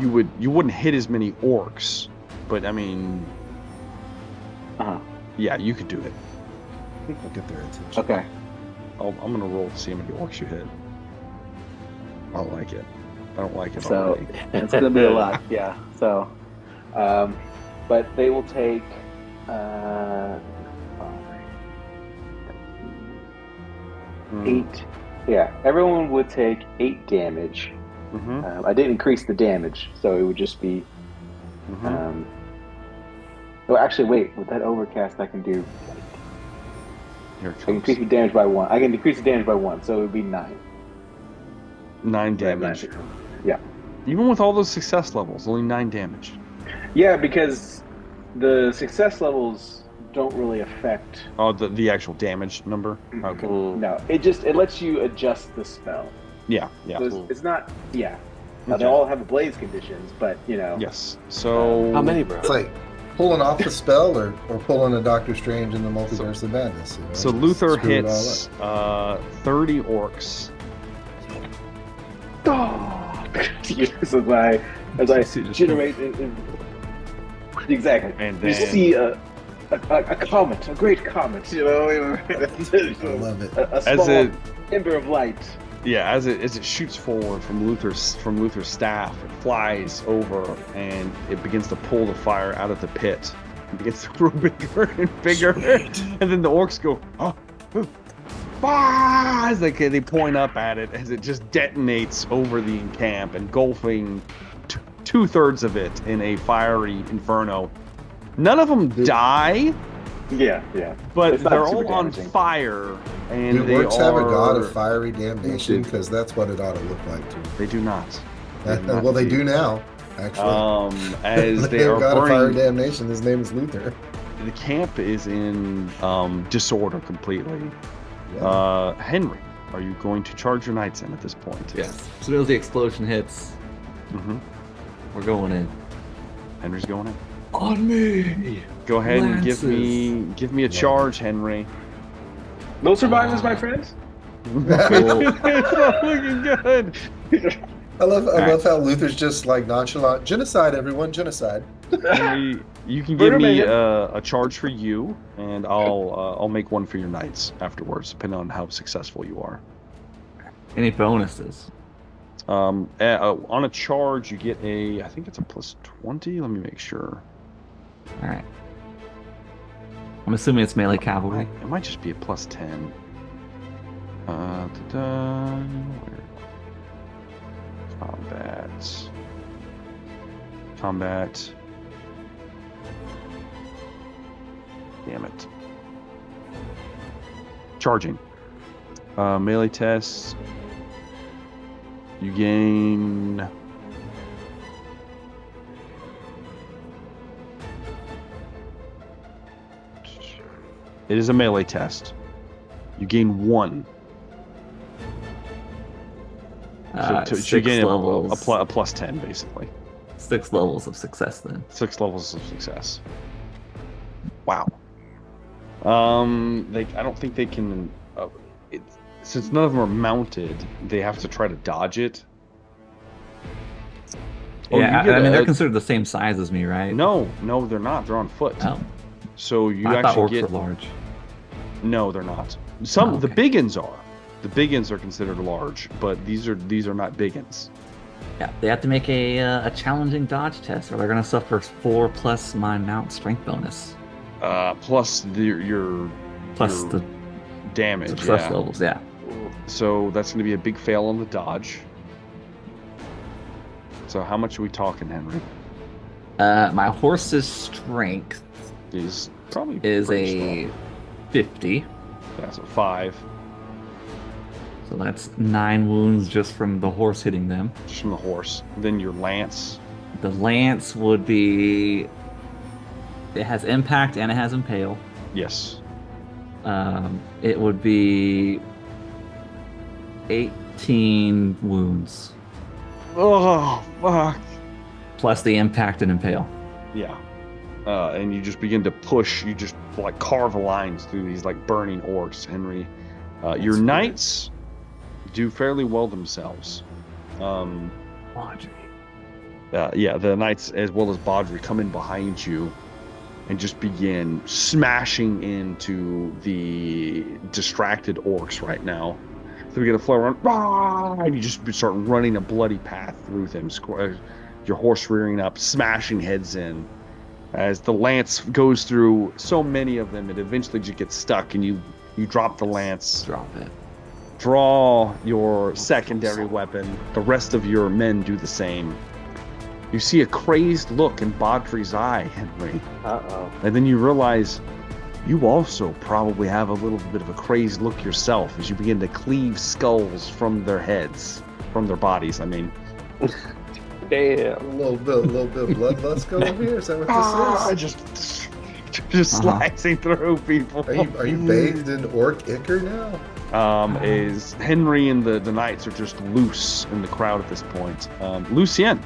you wouldn't hit as many orcs. But I mean, yeah, you could do it. I'll get their attention. Okay. I'm gonna roll to see how many orcs you hit. I don't like it. I don't like it So already. it's gonna be a lot, yeah. So, but they will take 8. Yeah, everyone would take 8 damage. I didn't increase the damage, so it would just be. Well, actually, wait. With that overcast, I can do. Here it I can comes. increase the damage by 1. I can decrease the damage by 1, so it would be 9. 9 damage. Yeah. Even with all those success levels, only 9 damage. Yeah, because the success levels don't really affect. Oh, the actual damage number. Okay. No, it lets you adjust the spell. Yeah. So it's not. Yeah. Now they all have blaze conditions, but Yes. So How many, bro? It's like pulling off the spell or pulling a Doctor Strange in the Multiverse of Madness. You know? So Just Luther screw it all hits 30 orcs. as I generate exactly, And you then- see a comet, a great comet. up. I love it. A As small it ember of light Yeah, as it shoots forward from Luther's staff, it flies over and it begins to pull the fire out of the pit. It begins to grow bigger and bigger, and then the orcs go, "Oh, as they point up at it as it just detonates over the encamp, engulfing 2/3 of it in a fiery inferno. None of them die. Yeah. But It's not they're super all on damaging. fire, and Do they orcs have a god are- of fiery damnation? Because that's what it ought to look like too. They do not. Well, they do now, actually. As they They've are got a fiery burning, damnation. His name is Luther. the camp is in disorder completely. Yeah. Henry, are you going to charge your knights in at this point? Yes. As soon as the explosion hits, Mm-hmm. we're going in. Henry's going in. On me. Go ahead and Lances. give me a charge, Henry. No survivors, my friends. It's not looking good. I love how Luther's just like nonchalant. Genocide, everyone, genocide. Henry, you can give me a charge for you, and I'll make one for your knights afterwards, depending on how successful you are. Any bonuses? On a charge, you get I think it's a +20. Let me make sure. All right. I'm assuming it's melee cavalry. It might just be a +10. Combat. Damn it. Charging. Melee tests. You gain. It is a melee test. You gain 1. So you 6 gain levels. a +10, basically. 6 levels of success then. 6 levels of success. Wow. I don't think they can. Since none of them are mounted, they have to try to dodge it. Oh, Yeah, you get I mean, a- they're considered the same size as me, right? No, they're not. They're on foot. Oh, So you I thought actually orcs get. were large. No, they're not. Some Oh, the okay. big uns are. The big uns are considered large, but these are not big uns. Yeah, they have to make a challenging dodge test, or they're going to suffer 4+ my mount strength bonus, Plus your plus your the damage. success Yeah. levels. Yeah. So that's going to be a big fail on the dodge. So how much are we talking, Henry? My horse's strength Is probably is pretty a strong. 50, That's a 5 so that's 9 wounds just from the horse hitting them. just from the horse. Then your lance. The lance would be. It has impact and it has impale. Yes. It would be 18 wounds Oh fuck. plus the impact and impale. Yeah. And you just begin to push. You just like carve lines through these like burning orcs, Henry. Your That's knights do fairly well themselves. Audrey. Yeah, the knights as well as Baudry come in behind you and just begin smashing into the distracted orcs right now. So we get a flow run, and you just start running a bloody path through them. Your horse rearing up, smashing heads in. As the lance goes through so many of them, it eventually just gets stuck, and you drop the lance. Drop it. Draw your secondary weapon. The rest of your men do the same. You see a crazed look in Baudry's eye, Henry. Uh-oh. And then you realize you also probably have a little bit of a crazed look yourself as you begin to cleave skulls from their heads. From their bodies, I mean. Damn. A little bit of bloodlust going here. Is that what this is? Just slicing through people. Are you bathed in orc ichor now? Is Henry and the knights are just loose in the crowd at this point. Lucien,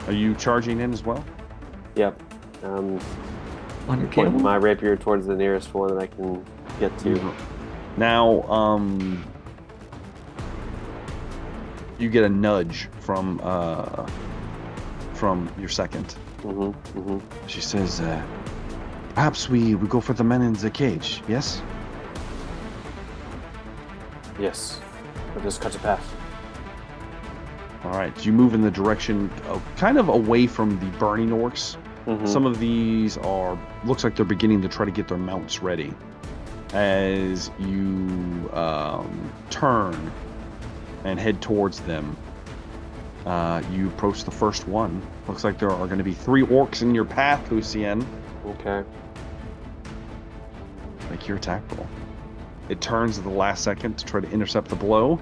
are you charging in as well? Yep. On your Pointing camel? my rapier towards the nearest one that I can get to. Now, you get a nudge from your second. She says, perhaps we go for the men in the cage, yes? Yes. Or just cut a path. All right, you move in the direction kind of away from the burning orcs. Mm-hmm. Some of these looks like they're beginning to try to get their mounts ready. As you turn and head towards them, you approach the first one. Looks like there are going to be 3 orcs in your path, Lucien. Okay. Make your attack roll. It turns at the last second to try to intercept the blow.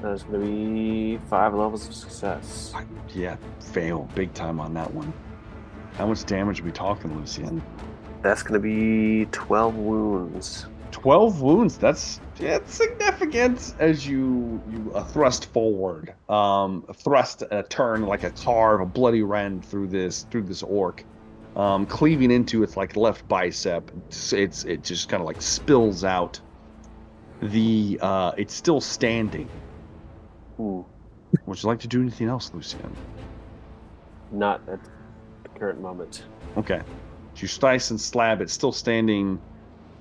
There's going to be 5 levels of success. Yeah, fail big time on that one. How much damage are we talking, Lucien? That's going to be 12 wounds. 12 wounds. That's significant as you thrust forward. Thrust a turn like a carve, a bloody rend through this orc, cleaving into its like left bicep. It just kind of like spills out. It's still standing. Ooh. Would you like to do anything else, Lucien? Not at the current moment. Okay. You slice and slab. It's still standing.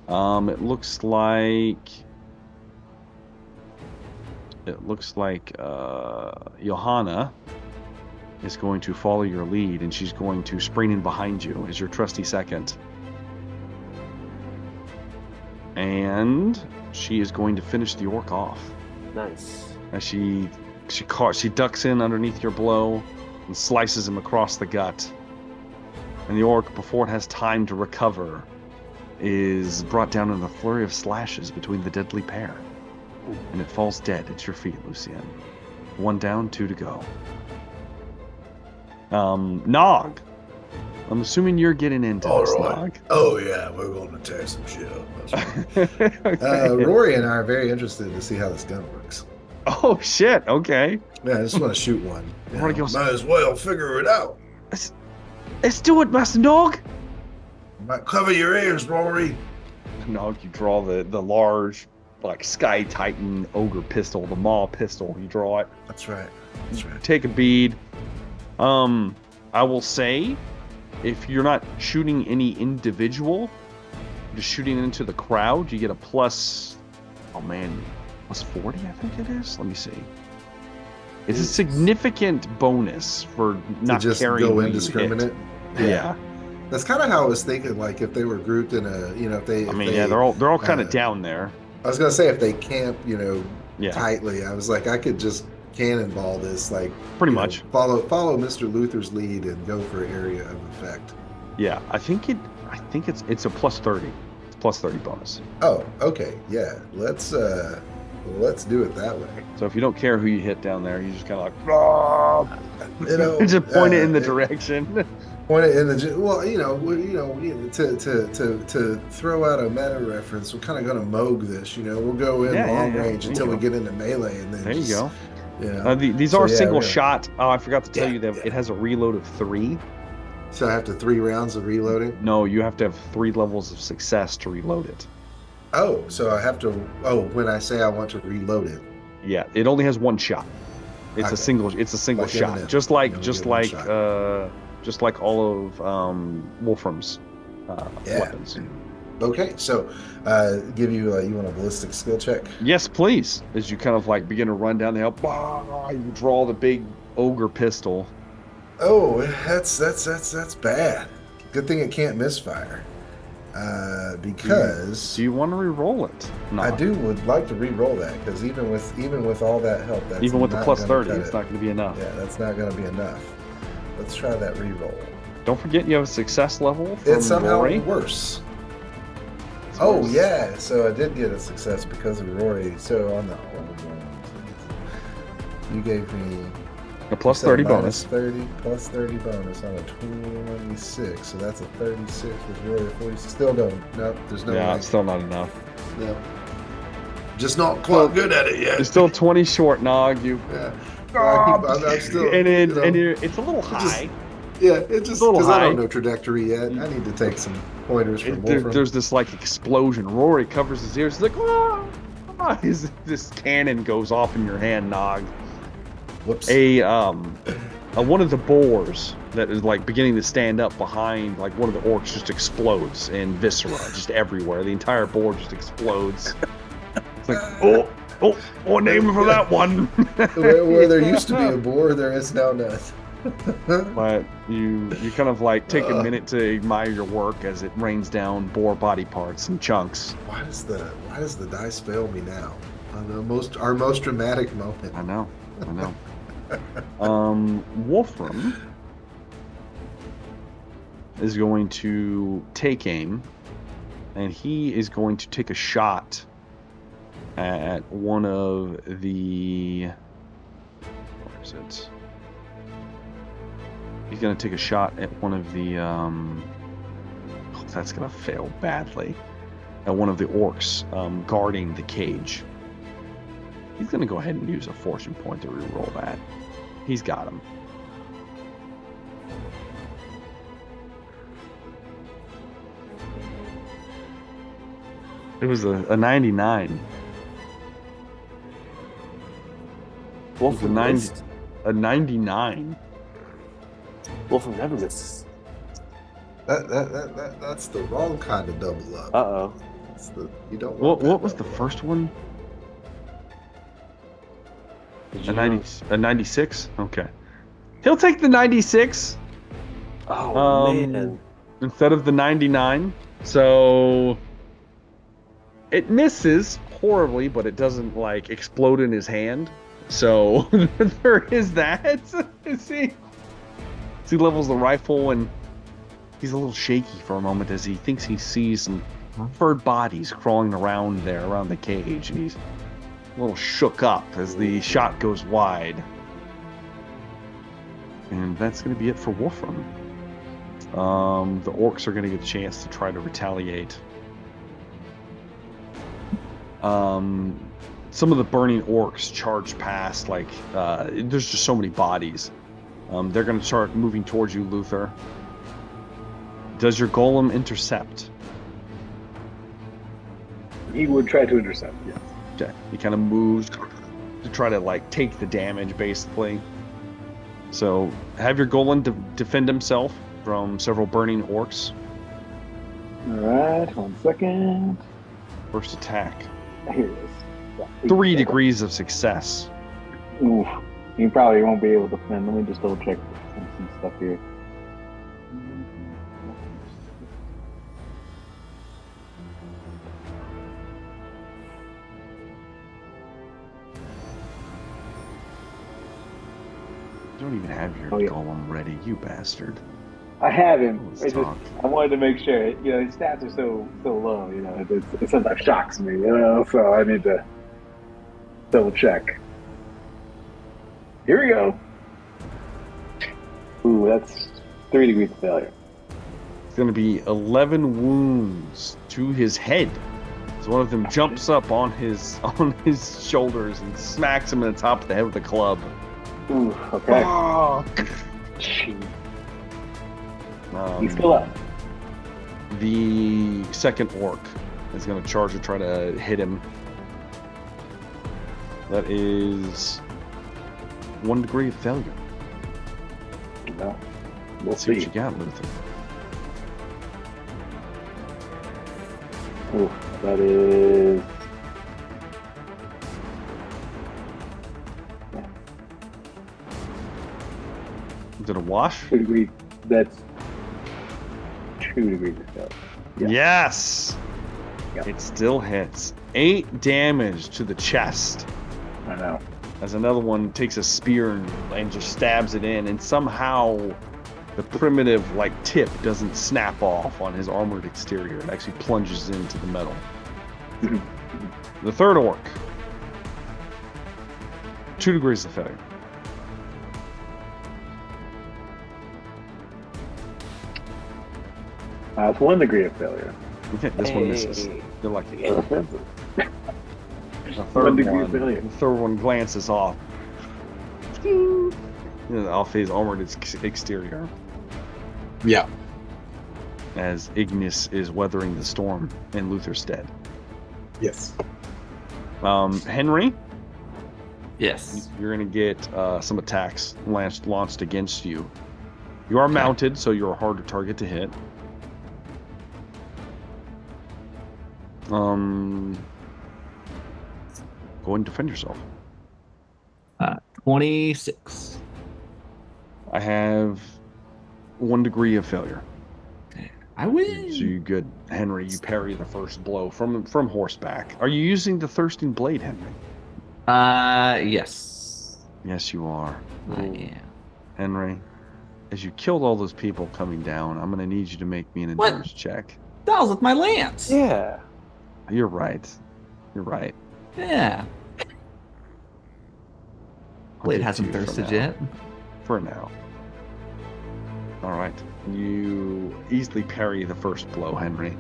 It looks like Johanna is going to follow your lead, and she's going to spring in behind you as your trusty second. And she is going to finish the orc off. Nice. As she ducks in underneath your blow and slices him across the gut. And the orc, before it has time to recover, is brought down in a flurry of slashes between the deadly pair. And it falls dead at your feet, Lucien. 1 down, 2 to go. Nog. I'm assuming you're getting into All this, right. Nog. Oh, yeah, we're going to tear some shit up. That's right. Rory and I are very interested to see how this gun works. Oh, shit. Okay. Yeah, I just want to shoot one. you Rory know. goes, Might as well figure it out. let's do it, Master Nog. Might cover your ears, Rory. Nog, you draw the large, like, Sky Titan ogre pistol, the Maw pistol. You draw it. That's right. That's right. Take a bead. I will say, if you're not shooting any individual, just shooting into the crowd, you get a plus, plus 40, I think it is. Let me see. It's a significant bonus for not to just carrying go who you indiscriminate. hit. Yeah. That's kind of how I was thinking. Like if they were grouped in a, if they. They're all kind of down there. I was gonna say if they camp, Yeah. tightly. I was like, I could just cannonball this, like Pretty much. follow Mr. Luther's lead and go for area of effect. Yeah, I think it's a plus 30. It's plus 30 bonus. Oh, okay, yeah. Let's do it that way. So if you don't care who you hit down there, you just kind of like, "Ah!" just point it in the direction. Point it in the to throw out a meta reference. We're kind of going to moog this. We'll go in long range until we get into melee, and then There you go. Yeah. These are single shot. Oh, I forgot to tell you that it has a reload of 3. So I have to 3 rounds of reloading. No, you have to have 3 levels of success to reload it. Oh, so I have to. Oh, when I say I want to reload it. Yeah, it only has 1 shot. It's Okay. a single. It's a single Like shot. Eminem. Just like all of Wolfram's weapons. Okay, so give you you want a ballistic skill check? Yes, please. As you kind of like begin to run down the hill, you draw the big ogre pistol. Oh, that's bad. Good thing it can't misfire. Because Do you want to re-roll it? No. I would like to re-roll that because even with all that help, that's Even with the not plus gonna 30, cut it's it. not going to be enough. Yeah, that's not going to be enough. Let's try that re-roll. Don't forget you have a success level from It's somehow Rory. worse. It's Oh worse. yeah, so I did get a success because of Rory. So on the you gave me A plus you said 30 minus bonus. 30 plus 30 bonus on a 26. So that's a 36 with Rory. 40. Still don't. No, there's no Yeah, way. it's still not enough. No. Just not quite good at it yet. You're still 20 short, Nog. You Yeah. I'm still. it's a little just- high. Yeah, it just a little because I high. don't know trajectory yet. I need to take some pointers from Wolfram. There's this like explosion. Rory covers his ears. He's like, "Ah!" This cannon goes off in your hand, Nog. Whoops. A one of the boars that is like beginning to stand up behind like one of the orcs just explodes in viscera just everywhere. The entire boar just explodes. It's like, oh, name for that one. Where there used to be a boar, there is now none. But you kind of like take a minute to admire your work as it rains down boar body parts and chunks. Why does the dice fail me now? On our most dramatic moment. I know. Wolfram is going to take aim, and he is going to take a shot at one of the. Where is it? He's going to take a shot at one of the. That's going to fail badly. At one of the orcs guarding the cage. He's going to go ahead and use a fortune point to reroll that. He's got him. It was a 99. Wolfram missed. A 99. Wolfram never misses. That's the wrong kind of double up. Uh-oh. You don't want What was the first one? A 96? Okay. He'll take the 96. Oh, man. Instead of the 99. So it misses horribly, but it doesn't like explode in his hand. So there is that. See? He levels the rifle and he's a little shaky for a moment as he thinks he sees some furred bodies crawling around there, around the cage, and he's a little shook up as the shot goes wide. And that's going to be it for Wolfram. The orcs are going to get a chance to try to retaliate. Some of the burning orcs charge past, like, there's just so many bodies. They're going to start moving towards you, Luther. Does your golem intercept? He would try to intercept, yes. Okay. He kind of moves to try to, like, take the damage, basically. So, have your golem defend himself from several burning orcs. Alright, 1 second. First attack. Here it is. Yeah, 3 degrees of success. Oof. You probably won't be able to defend. Let me just double check some stuff here. You don't even have your golem ready, you bastard. I have him. Let's I wanted to make sure. You know, his stats are so low. You know, it sometimes shocks me. You know, so I need to double check. Here we go. Ooh, that's 3 degrees of failure. It's going to be 11 wounds to his head. So one of them jumps up on his shoulders and smacks him in the top of the head with a club. Ooh, okay. Jeez. He's still up. The second orc is going to charge to try to hit him. That is 1 degree of failure. No. Let's see what you got, Luther. Ooh, that is... Is it a wash? 2 degrees. That's 2 degrees of failure. Yeah. Yes! Yep. It still hits. 8 damage to the chest. I know. As another one takes a spear and just stabs it in, and somehow the primitive like tip doesn't snap off on his armored exterior. It actually plunges into the metal. The third orc. 2 degrees of failure. It's 1 degree of failure. Okay, this one misses. You're lucky. The 1 degree of failure. The third one glances off. Off his armored exterior. Yeah. As Ignis is weathering the storm in Luther's stead. Yes. Henry? Yes. You're going to get some attacks launched against you. You are mounted, so you're a harder target to hit. Go ahead and defend yourself. 26. I have 1 degree of failure. I win. So you're good, Henry. You parry the first blow from horseback. Are you using the thirsting blade, Henry? Yes. Yes, you are. I am. Henry, as you killed all those people coming down, I'm going to need you to make me an endurance check. That was with my lance. Yeah. You're right. You're right. Yeah. I'll Blade give it hasn't to you thirsted for now. yet. For now. All right. You easily parry the first blow, Henry.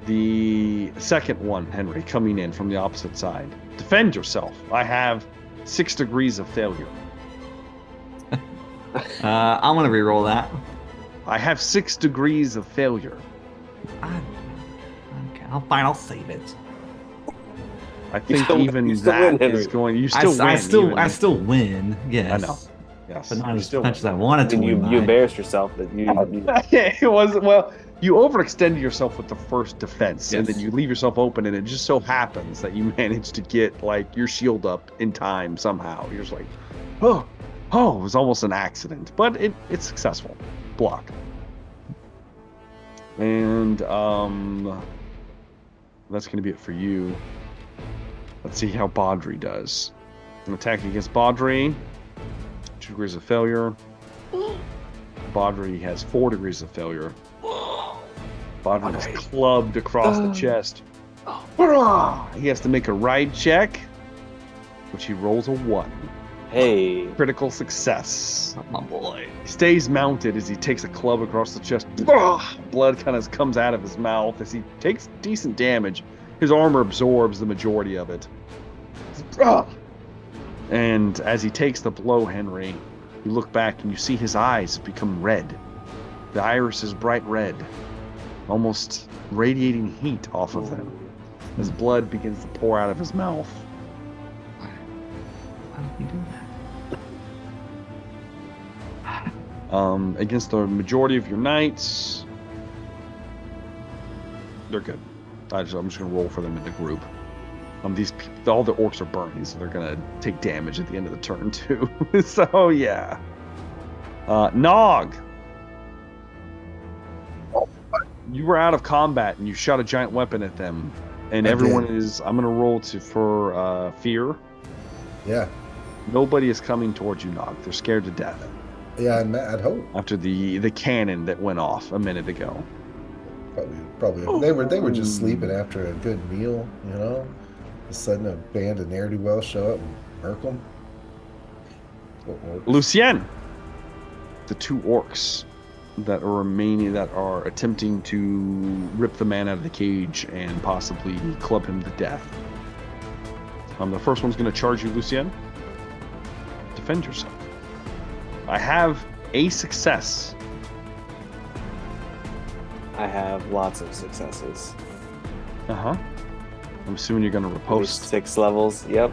The second one, Henry, coming in from the opposite side. Defend yourself. I have 6 degrees of failure. I'm gonna re-roll that. I have 6 degrees of failure. Okay, I'll save it. I think still- even you still that win, Henry. is going. You still win. I still win. Yes. I know. Yes. But not You as still much as win. I wanted to And win. you by. embarrassed yourself that you It was, well, you overextended yourself with the first defense, and Yes. then you leave yourself open, and it just so happens that you managed to get like your shield up in time somehow. You're just like, oh, it was almost an accident, but it's successful. Block. And that's going to be it for you. Let's see how Baudry does. An attack against Baudry. 2 degrees of failure. Baudry has 4 degrees of failure. Baudry is clubbed across the chest. He has to make a ride check, which he rolls a 1. Hey. Critical success. My boy. He stays mounted as he takes a club across the chest. Blood kind of comes out of his mouth as he takes decent damage. His armor absorbs the majority of it. And as he takes the blow, Henry, you look back and you see his eyes become red. The iris is bright red, almost radiating heat off of them as blood begins to pour out of his mouth. Why don't you do that? Against the majority of your knights, they're good. I'm just going to roll for them in the group. These people, all the orcs are burning, so they're going to take damage at the end of the turn too. So yeah. Nog, you were out of combat and you shot a giant weapon at them, and I everyone did. is. I'm going to roll for fear. Yeah. Nobody is coming towards you, Nog. They're scared to death Yeah, and I'd hope. after the cannon that went off a minute ago. Probably. They were just sleeping after a good meal, you know. All of a sudden, a band of ne'er-do-wells show up and murk them. Lucien, the 2 orcs that are remaining, that are attempting to rip the man out of the cage and possibly club him to death. The first one's going to charge you, Lucien. Defend yourself. I have a success. I have lots of successes. I'm assuming you're going to At least riposte. 6 levels. Yep.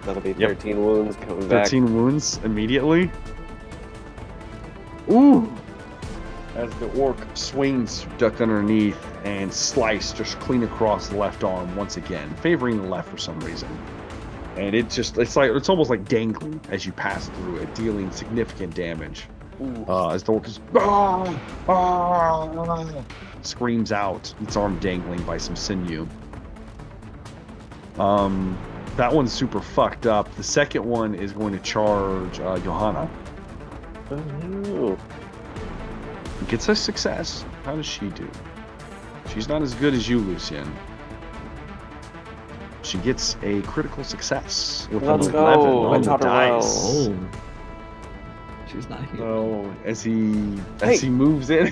That'll be 13 wounds coming back. 13 wounds immediately. Ooh! As the orc swings duck underneath and slice just clean across the left arm once again, favoring the left for some reason. And it's almost like dangling as you pass through it, dealing significant damage. As the orc is screams out, its arm dangling by some sinew. That one's super fucked up. The second one is going to charge Johanna. Oh, no. Gets a success. How does she do? She's not as good as you, Lucien. She gets a critical success with Let's an go. 11 I on the taught her well. dice. Oh. She's not here. So as he Hey. moves in,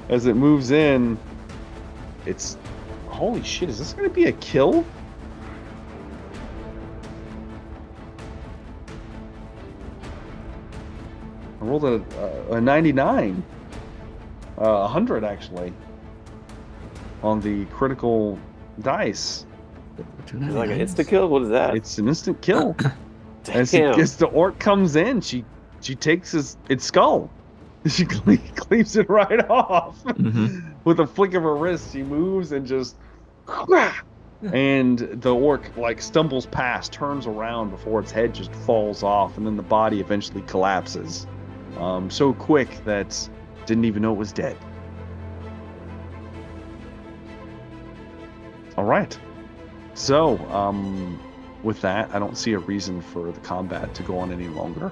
as it moves in, it's holy shit. Is this going to be a kill? I rolled a 99, 100 actually, on the critical dice. It's like an insta kill. What is that? It's an instant kill. Damn. As the orc comes in, she takes its skull. She cleaves it right off with a flick of her wrist. She moves and just, and the orc like stumbles past, turns around before its head just falls off, and then the body eventually collapses, so quick that didn't even know it was dead. All right, so with that, I don't see a reason for the combat to go on any longer,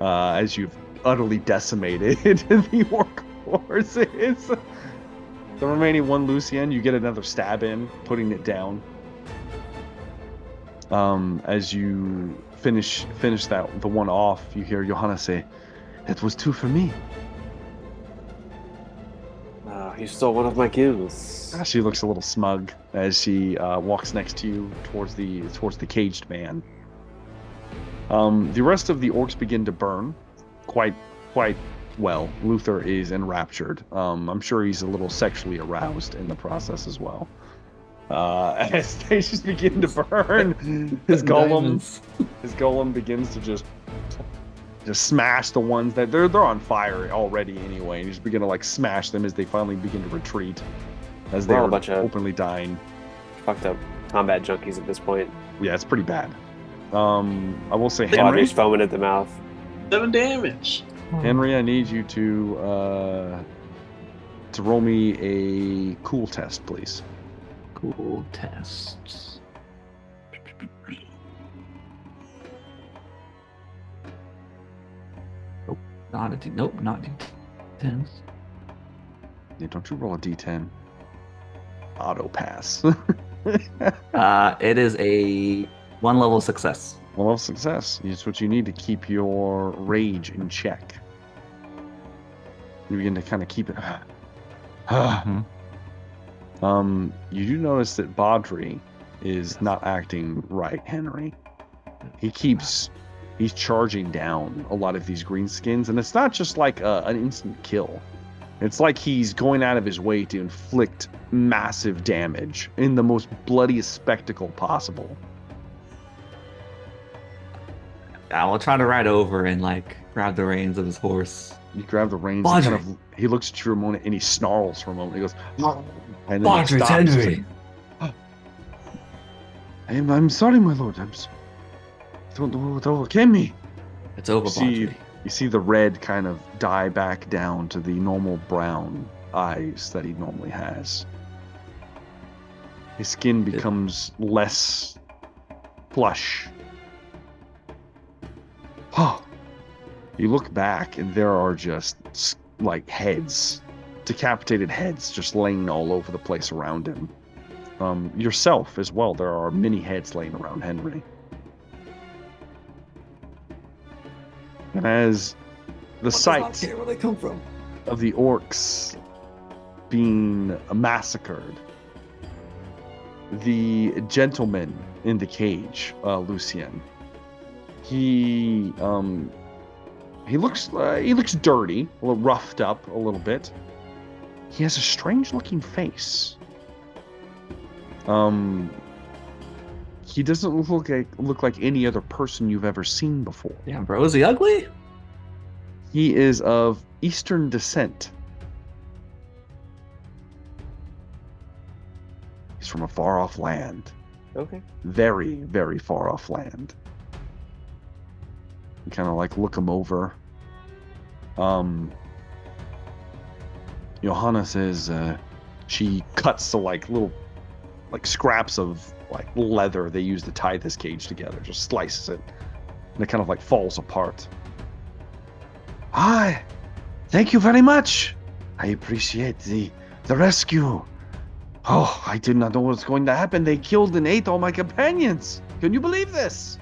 as you've utterly decimated the orc forces. The remaining one, Lucien, you get another stab in, putting it down. As you finish the one off, you hear Johanna say, "That was two for me." You stole one of my kills. She looks a little smug as she walks next to you towards the caged man. The rest of the orcs begin to burn quite well. Luther is enraptured. I'm sure he's a little sexually aroused in the process as well. As they just begin to burn, his golem begins to just smash the ones that they're on fire already anyway, and you just begin to like smash them as they finally begin to retreat, as they're a bunch of openly dying. Fucked up combat junkies at this point. Yeah, it's pretty bad. I will say, Henry, Body's foaming at the mouth. 7 damage. Henry, I need you to roll me a cool test, please. Cool tests. Not D10s. Yeah, don't you roll a D10. Auto pass. It is a 1 level success. Well, success. It's what you need to keep your rage in check. You begin to kind of keep it. You do notice that Baudry is not acting right, Henry. He's charging down a lot of these greenskins, and it's not just like an instant kill. It's like he's going out of his way to inflict massive damage in the most bloodiest spectacle possible. I will try to ride over and like grab the reins of his horse. You grab the reins. He looks at you for a moment and he snarls for a moment. He goes, and then he stops. Henry. I'm sorry, my lord. Don't overcame me. It's over, Baudry. You see the red kind of die back down to the normal brown eyes that he normally has. His skin becomes less plush. You look back and there are just like heads, decapitated heads just laying all over the place around him. Yourself as well, there are many heads laying around Henry. And as the sight where they come from of the orcs being massacred, the gentleman in the cage, Lucien, he looks dirty, a little roughed up a little bit. He has a strange looking face. He doesn't look like any other person you've ever seen before. Damn, bro, is he ugly? He is of Eastern descent. He's from a far-off land. Okay. Very, very far-off land. You kind of like look him over. Johanna says she cuts the like little like scraps of like leather they use to tie this cage together, just slices it, and it kind of like falls apart. Hi, thank you very much. I appreciate the rescue. Oh, I did not know what was going to happen. They killed and ate all my companions. Can you believe this?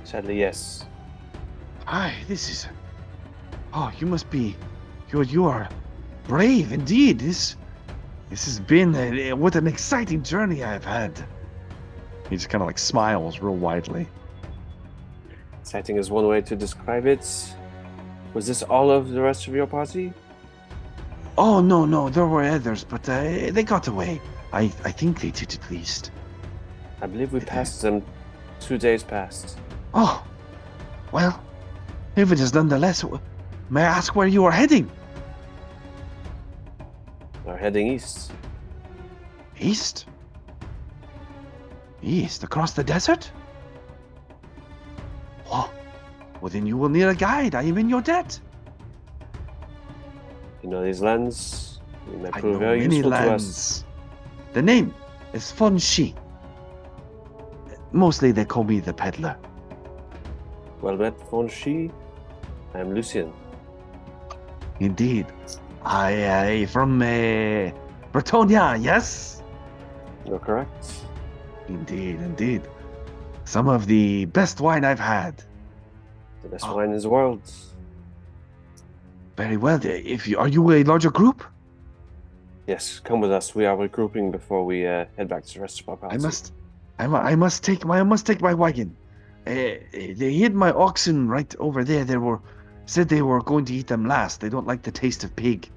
Sadly, yes. Hi, this is. Oh, you must be. You are brave indeed. This has been what an exciting journey I've had. He just kind of like smiles real widely. Exciting is one way to describe it. Was this all of the rest of your party? Oh no, there were others, but they got away. I think they did at least. I believe we passed them 2 days past. Oh, well, if it is nonetheless, may I ask where you are heading? We're heading east. East? East, across the desert? Oh, well then you will need a guide. I am in your debt. You know these lands? They may I prove know very many useful to us. lands. The name is Fun Shi. Mostly they call me the peddler. Well met, Fonshi. I am Lucien. Indeed. I from Bretonia, yes? You're correct. Indeed. Some of the best wine I've had. The best wine in the world. Very well. Are you a larger group? Yes, come with us. We are regrouping before we head back to the rest of our party. I must take my wagon. They hid my oxen right over there. Said they were going to eat them last. They don't like the taste of pig.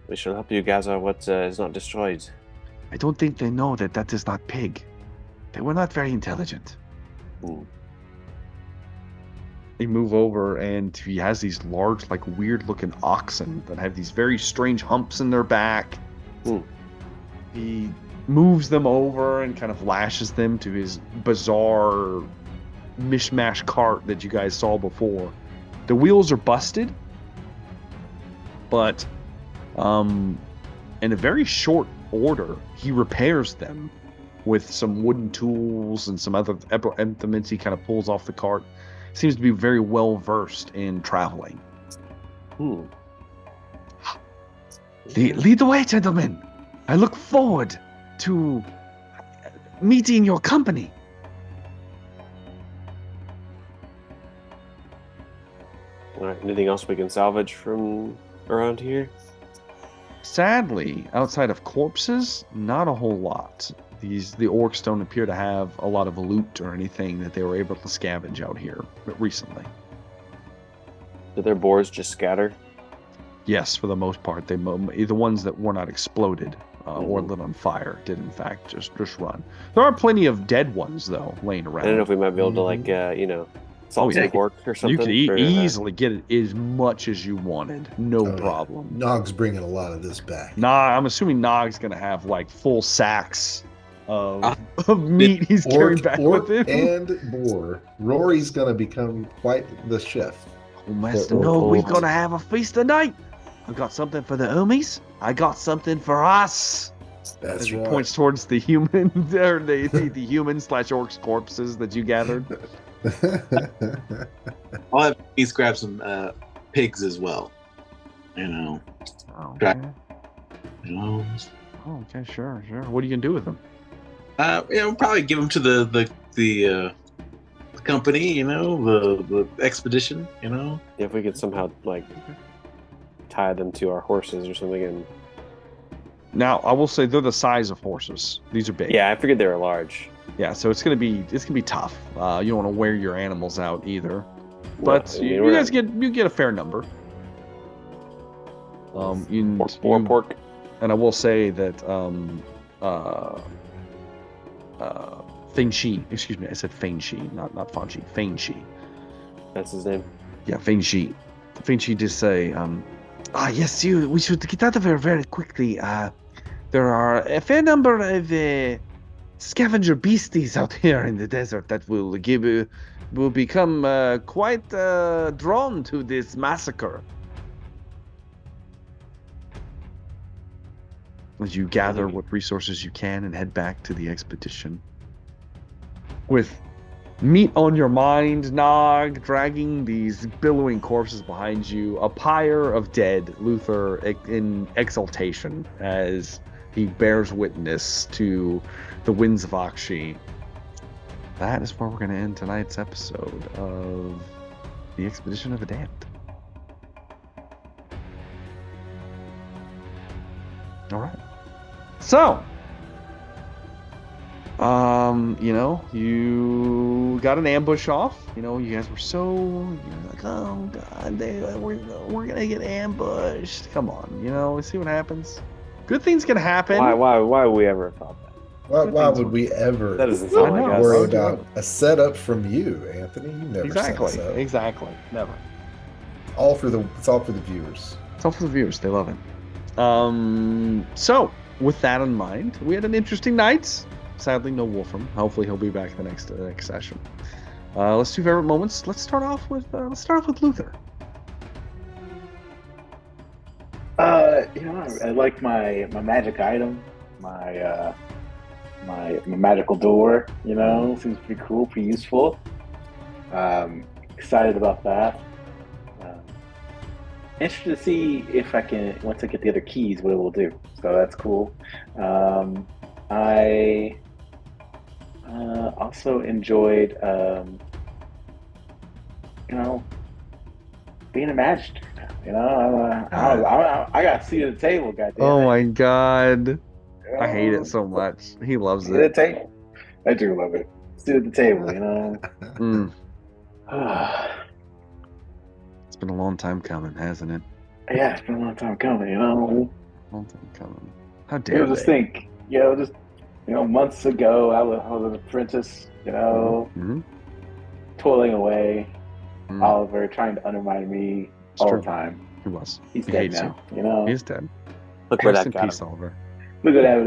We shall help you gather what is not destroyed. I don't think they know that is not pig. They were not very intelligent. They move over, and he has these large, like, weird-looking oxen that have these very strange humps in their back. He moves them over and kind of lashes them to his bizarre mishmash cart that you guys saw before. The wheels are busted, but in a very short order, he repairs them with some wooden tools and some other implements he kind of pulls off the cart. Seems to be very well versed in traveling. Lead the way, gentlemen. I look forward to meeting your company. All right, anything else we can salvage from around here? Sadly, outside of corpses, not a whole lot. The orcs don't appear to have a lot of loot or anything that they were able to scavenge out here recently. Did their boars just scatter? Yes, for the most part. The ones that were not exploded or lit on fire did, in fact, just run. There are plenty of dead ones, though, laying around. I don't know if we might be able to, like, salt some pork or something. You could easily get it as much as you wanted. No problem. Yeah. Nog's bringing a lot of this back. I'm assuming Nog's going to have, like, full sacks of meat he's carrying back with him. And boar. Rory's going to become quite the chef. Oh, Master, no, we're going to have a feast tonight. I've got something for the homies. I got something for us. That's As he right. points towards the human, the human/orcs corpses that you gathered. I'll have He's grab some pigs as well. Okay. Okay, sure. What are you gonna do with them? We'll probably give them to the company. The expedition. If we could somehow tie them to our horses or something. And Now, I will say they're the size of horses. These are big. yeah, I figured they were large. Yeah, so it's gonna be tough. You don't want to wear your animals out either. But Well, you guys get a fair number. Pork. And I will say that Feng Shi, excuse me, I said Feng Shi, not Feng Shi, Feng Shi. That's his name. Yeah, Feng Shi. Feng Shi did say, yes, we should get out of here very quickly. There are a fair number of scavenger beasties out here in the desert that will become quite drawn to this massacre. As you gather what resources you can and head back to the expedition. With meat on your mind, Nog, dragging these billowing corpses behind you, a pyre of dead, Luther in exultation as he bears witness to the winds of Akshi. That is where we're going to end tonight's episode of The Expedition of the Damned. All right. So, you got an ambush off. You guys were you're like, oh God, we're gonna get ambushed. Come on, we see what happens. Good things can happen. Why would we ever have thought that? Why would we ever That doesn't sound like us. worry about a setup from you, Anthony? You never Exactly. set us up. Exactly. Never. It's all for the viewers. It's all for the viewers. They love it. So, with that in mind, we had an interesting night. Sadly, no Wolfram. Hopefully, he'll be back the next session. Let's do favorite moments. Let's start off with Luther. I like my magic item, my magical door. Seems pretty cool, pretty useful. Excited about that. Interested to see if I can, once I get the other keys, what it will do. So that's cool. I also enjoyed, being a magic. I got a seat at the table, goddamn. Oh my god. I hate it so much. He loves Seat it. at the table. I do love it. Sit at the table, It's been a long time coming, hasn't it? Yeah, it's been a long time coming, Long time coming. How dare just think, months ago, I was an apprentice, toiling away. Oliver trying to undermine me all the time. He was. He's He dead hates now, He's dead. Look where Rest that in got peace, him. Oliver. Look at that,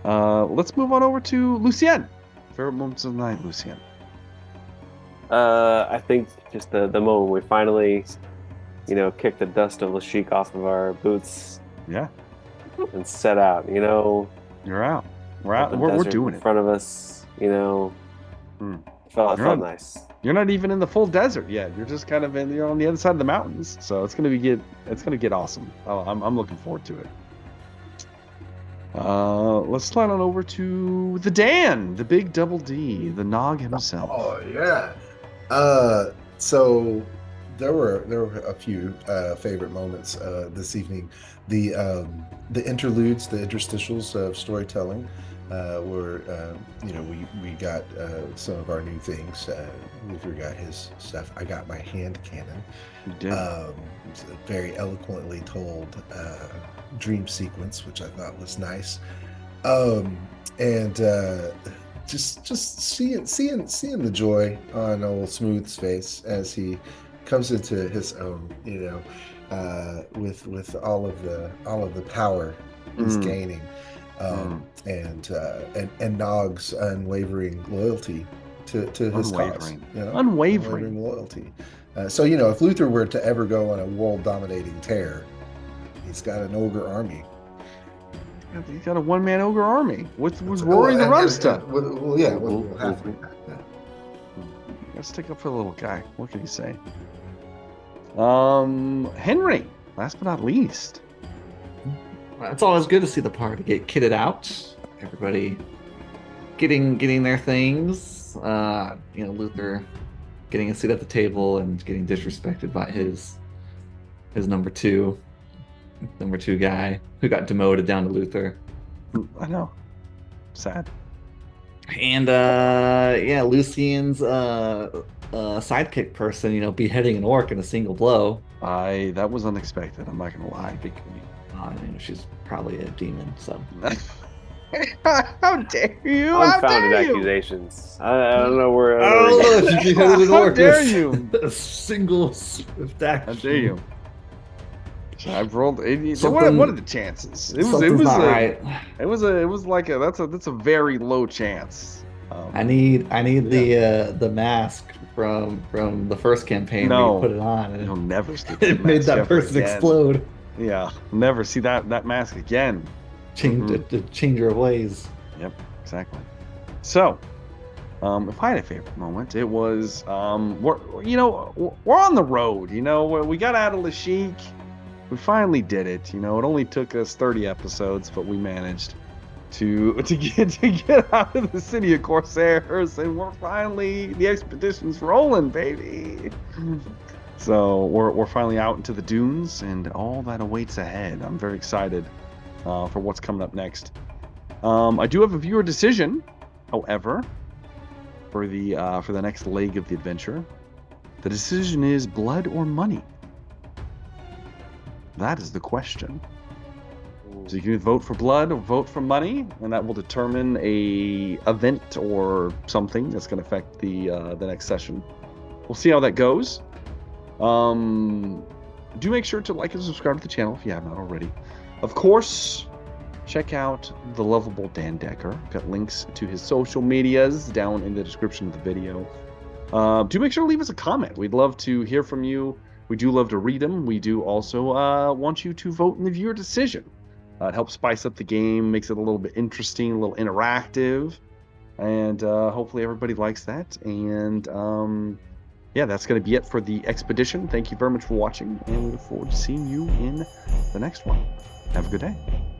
man. Let's move on over to Lucien. Favorite moments of the night, Lucien. I think just the moment we finally, kicked the dust of Lashik off of our boots Yeah, and set out. you're out. We're out. The We're desert doing in it. front of us. Felt You're on- nice. You're not even in the full desert yet. You're just kind of you're on the other side of the mountains. So it's gonna get awesome. Oh, I'm looking forward to it. Let's slide on over to the Dan, the big double D, the Nog himself. Oh yeah. So there were a few favorite moments this evening. The interludes, the interstitials of storytelling were we got some of our new things. Luther got his stuff. I got my hand cannon. You did. It's a very eloquently told dream sequence, which I thought was nice. Just seeing the joy on old Smooth's face as he comes into his own, with all of the power he's gaining, and Nog's unwavering loyalty to his cause. Unwavering loyalty. So if Luther were to ever go on a world-dominating tear, he's got an ogre army. He's got a one-man ogre army with Rory the Rumster. We'll have to. Let's stick up for the little guy. What can he say? Henry, last but not least. It's always good to see the party get kitted out. Everybody getting their things. Luther getting a seat at the table and getting disrespected by his number two guy who got demoted down to Luther. I know. Sad. And Lucian's sidekick person, beheading an orc in a single blow. That was unexpected. I'm not gonna lie. She's probably a demon, so. How dare you? Unfounded accusations. I don't know where. She beheaded an orc. How dare you? A single swift action. How dare you? I've rolled. What are the chances? It was right. It was like that's a very low chance. I need the mask from the first campaign. No, where you put it on. And you'll never see it made that person explode. Yeah, never see that mask again. Change your ways. Yep, exactly. So, if I had a favorite moment, it was we're on the road. We got out of Lashik. We finally did it. It only took us 30 episodes, but we managed to get out of the city of Corsairs, and the expedition's rolling, baby. So we're finally out into the dunes, and all that awaits ahead. I'm very excited for what's coming up next. I do have a viewer decision, however, for the next leg of the adventure. The decision is blood or money. That is the question. So you can either vote for blood or vote for money, and that will determine a event or something that's going to affect the next session. We'll see how that goes. Do make sure to like and subscribe to the channel if you have not already. Of course, check out the lovable Dan Decker. Got links to his social medias down in the description of the video. Do make sure to leave us a comment. We'd love to hear from you. We do love to read them. We do also want you to vote in the viewer decision. It helps spice up the game, makes it a little bit interesting, a little interactive, and hopefully everybody likes that. And yeah, that's going to be it for the expedition. Thank you very much for watching, and we look forward to seeing you in the next one. Have a good day.